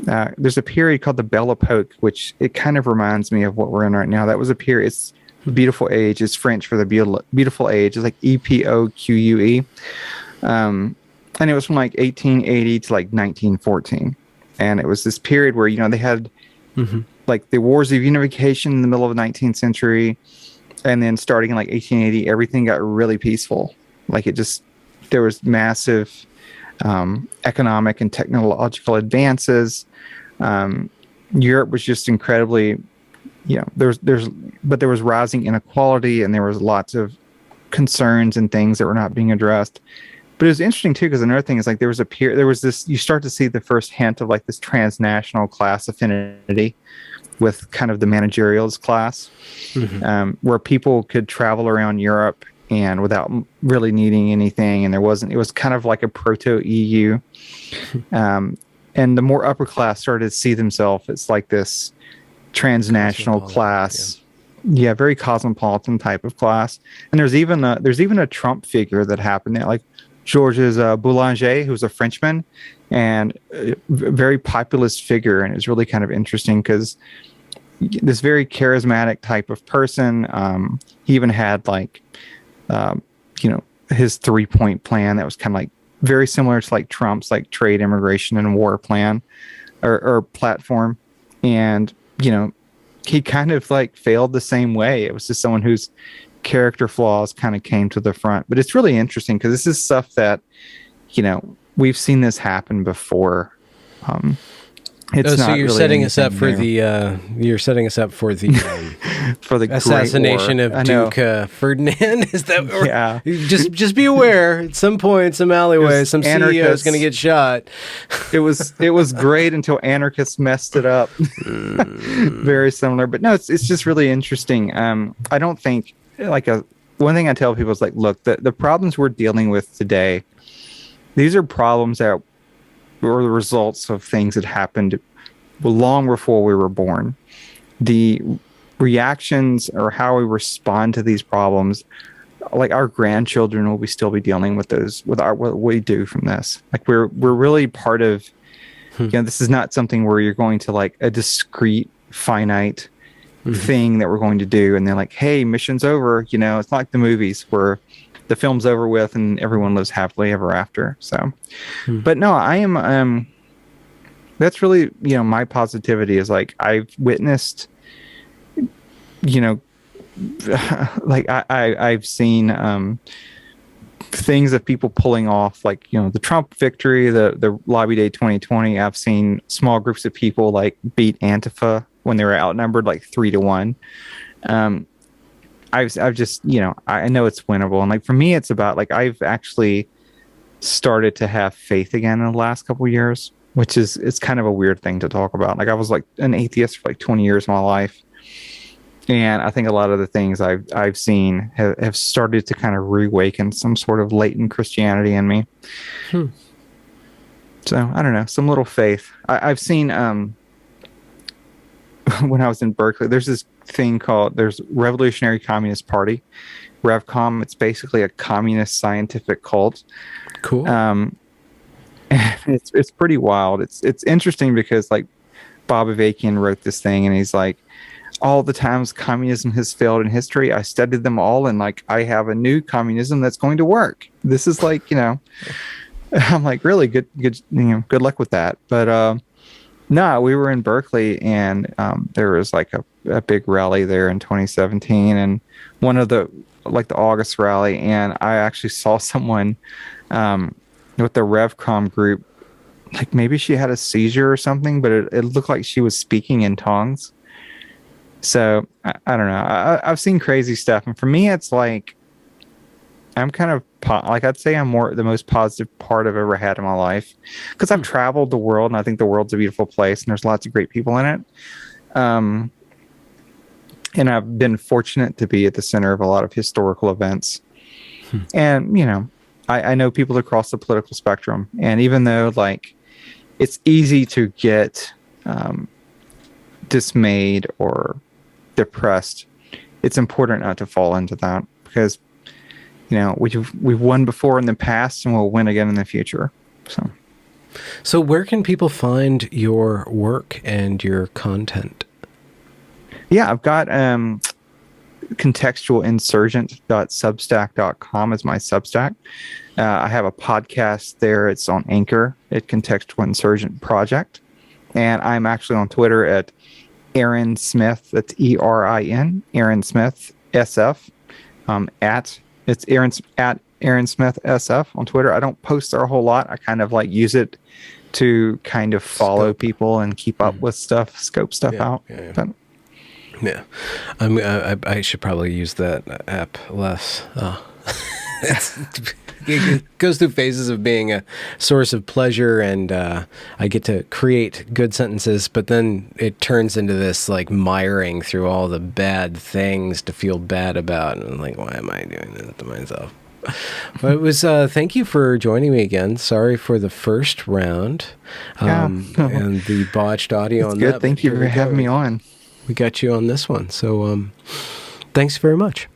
called the Belle Epoque, which it kind of reminds me of what we're in right now. That was a period. It's beautiful age. It's French for the beautiful age. It's like EPOQUE. And it was from like 1880 to like 1914. And it was this period where, you know, they had like the wars of unification in the middle of the 19th century. And then starting in like 1880, everything got really peaceful. Like there was massive economic and technological advances. Europe was just incredibly, you know, but there was rising inequality, and there was lots of concerns and things that were not being addressed. But it was interesting too, because another thing is like there was this, you start to see the first hint of like this transnational class affinity with kind of the managerials class, where people could travel around Europe and without really needing anything, and it was kind of like a proto EU, and the more upper class started to see themselves as like this transnational class, very cosmopolitan type of class. And there's even a Trump figure that happened there, like Georges Boulanger, who's a Frenchman and a very populist figure, and it's really kind of interesting because this very charismatic type of person. He even had like, his 3-point plan that was kind of like very similar to like Trump's like trade, immigration, and war plan or platform. And, he kind of like failed the same way. It was just someone whose character flaws kind of came to the front. But it's really interesting because this is stuff that, we've seen this happen before. It's so you're really setting us up for new. you're setting us up for the For the assassination of Duke Ferdinand. Is that? Yeah. Just be aware. At some point, some alleyway, some CEO is going to get shot. It was great until anarchists messed it up. Very similar, but no, it's just really interesting. I don't think one thing I tell people is like, look, the problems we're dealing with today, these are problems that were the results of things that happened long before we were born. The reactions or how we respond to these problems, like our grandchildren will still be dealing with those, what we do from this. Like we're really part of, this is not something where you're going to like a discrete, finite thing that we're going to do. And they're like, hey, mission's over. It's not like the movies where the film's over with and everyone lives happily ever after. So, but no, I am, that's really, my positivity is like, I've witnessed, like I've seen, things of people pulling off, like, the Trump victory, the Lobby Day 2020. I've seen small groups of people like beat Antifa when they were outnumbered like 3-1. I've just, I know it's winnable. And like, for me, it's about like, I've actually started to have faith again in the last couple of years, which it's kind of a weird thing to talk about. Like I was like an atheist for like 20 years of my life. And I think a lot of the things I've seen have started to kind of reawaken some sort of latent Christianity in me. So I don't know, some little faith. I've seen, when I was in Berkeley, there's this thing there's Revolutionary Communist Party, RevCom. It's basically a communist scientific cult. Cool. It's pretty wild. It's interesting because like Bob Avakian wrote this thing and he's like, all the times communism has failed in history, I studied them all, and like I have a new communism that's going to work. This is like, I'm like, really good luck with that. But no, we were in Berkeley and there was like a big rally there in 2017, and one of the August rally, and I actually saw someone with the RevCom group, like maybe she had a seizure or something, but it looked like she was speaking in tongues. So I don't know. I've seen crazy stuff, and for me, it's like I'm kind of like I'd say I'm the most positive part I've ever had in my life, because I've traveled the world, and I think the world's a beautiful place, and there's lots of great people in it. And I've been fortunate to be at the center of a lot of historical events, and I know people across the political spectrum, and even though like it's easy to get dismayed or depressed, it's important not to fall into that, because we've won before in the past and we'll win again in the future. So where can people find your work and your content? Yeah, I've got contextualinsurgent.substack.com is my Substack. I have a podcast there. It's on Anchor at Contextual Insurgent Project. And I'm actually on Twitter at Erin Smith. That's ERIN, Erin Smith SF. It's Erin's at Erin Smith SF on Twitter. I don't post there a whole lot. I kind of like use it to kind of follow people and keep up with stuff, scope stuff out. Yeah. I should probably use that app less. it goes through phases of being a source of pleasure, and I get to create good sentences, but then it turns into this like miring through all the bad things to feel bad about, and I'm like, why am I doing this to myself? But it was thank you for joining me again. Sorry for the first round and the botched audio on good. that. Thank you for having me on. We got you on this one, so thanks very much.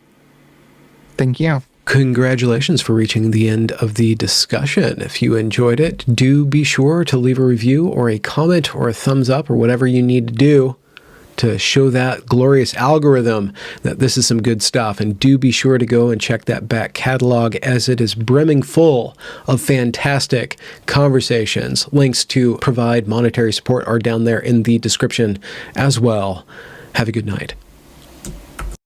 Thank you. Congratulations for reaching the end of the discussion. If you enjoyed it, do be sure to leave a review or a comment or a thumbs up or whatever you need to do to show that glorious algorithm that this is some good stuff. And do be sure to go and check that back catalog, as it is brimming full of fantastic conversations. Links to provide monetary support are down there in the description as well. Have a good night.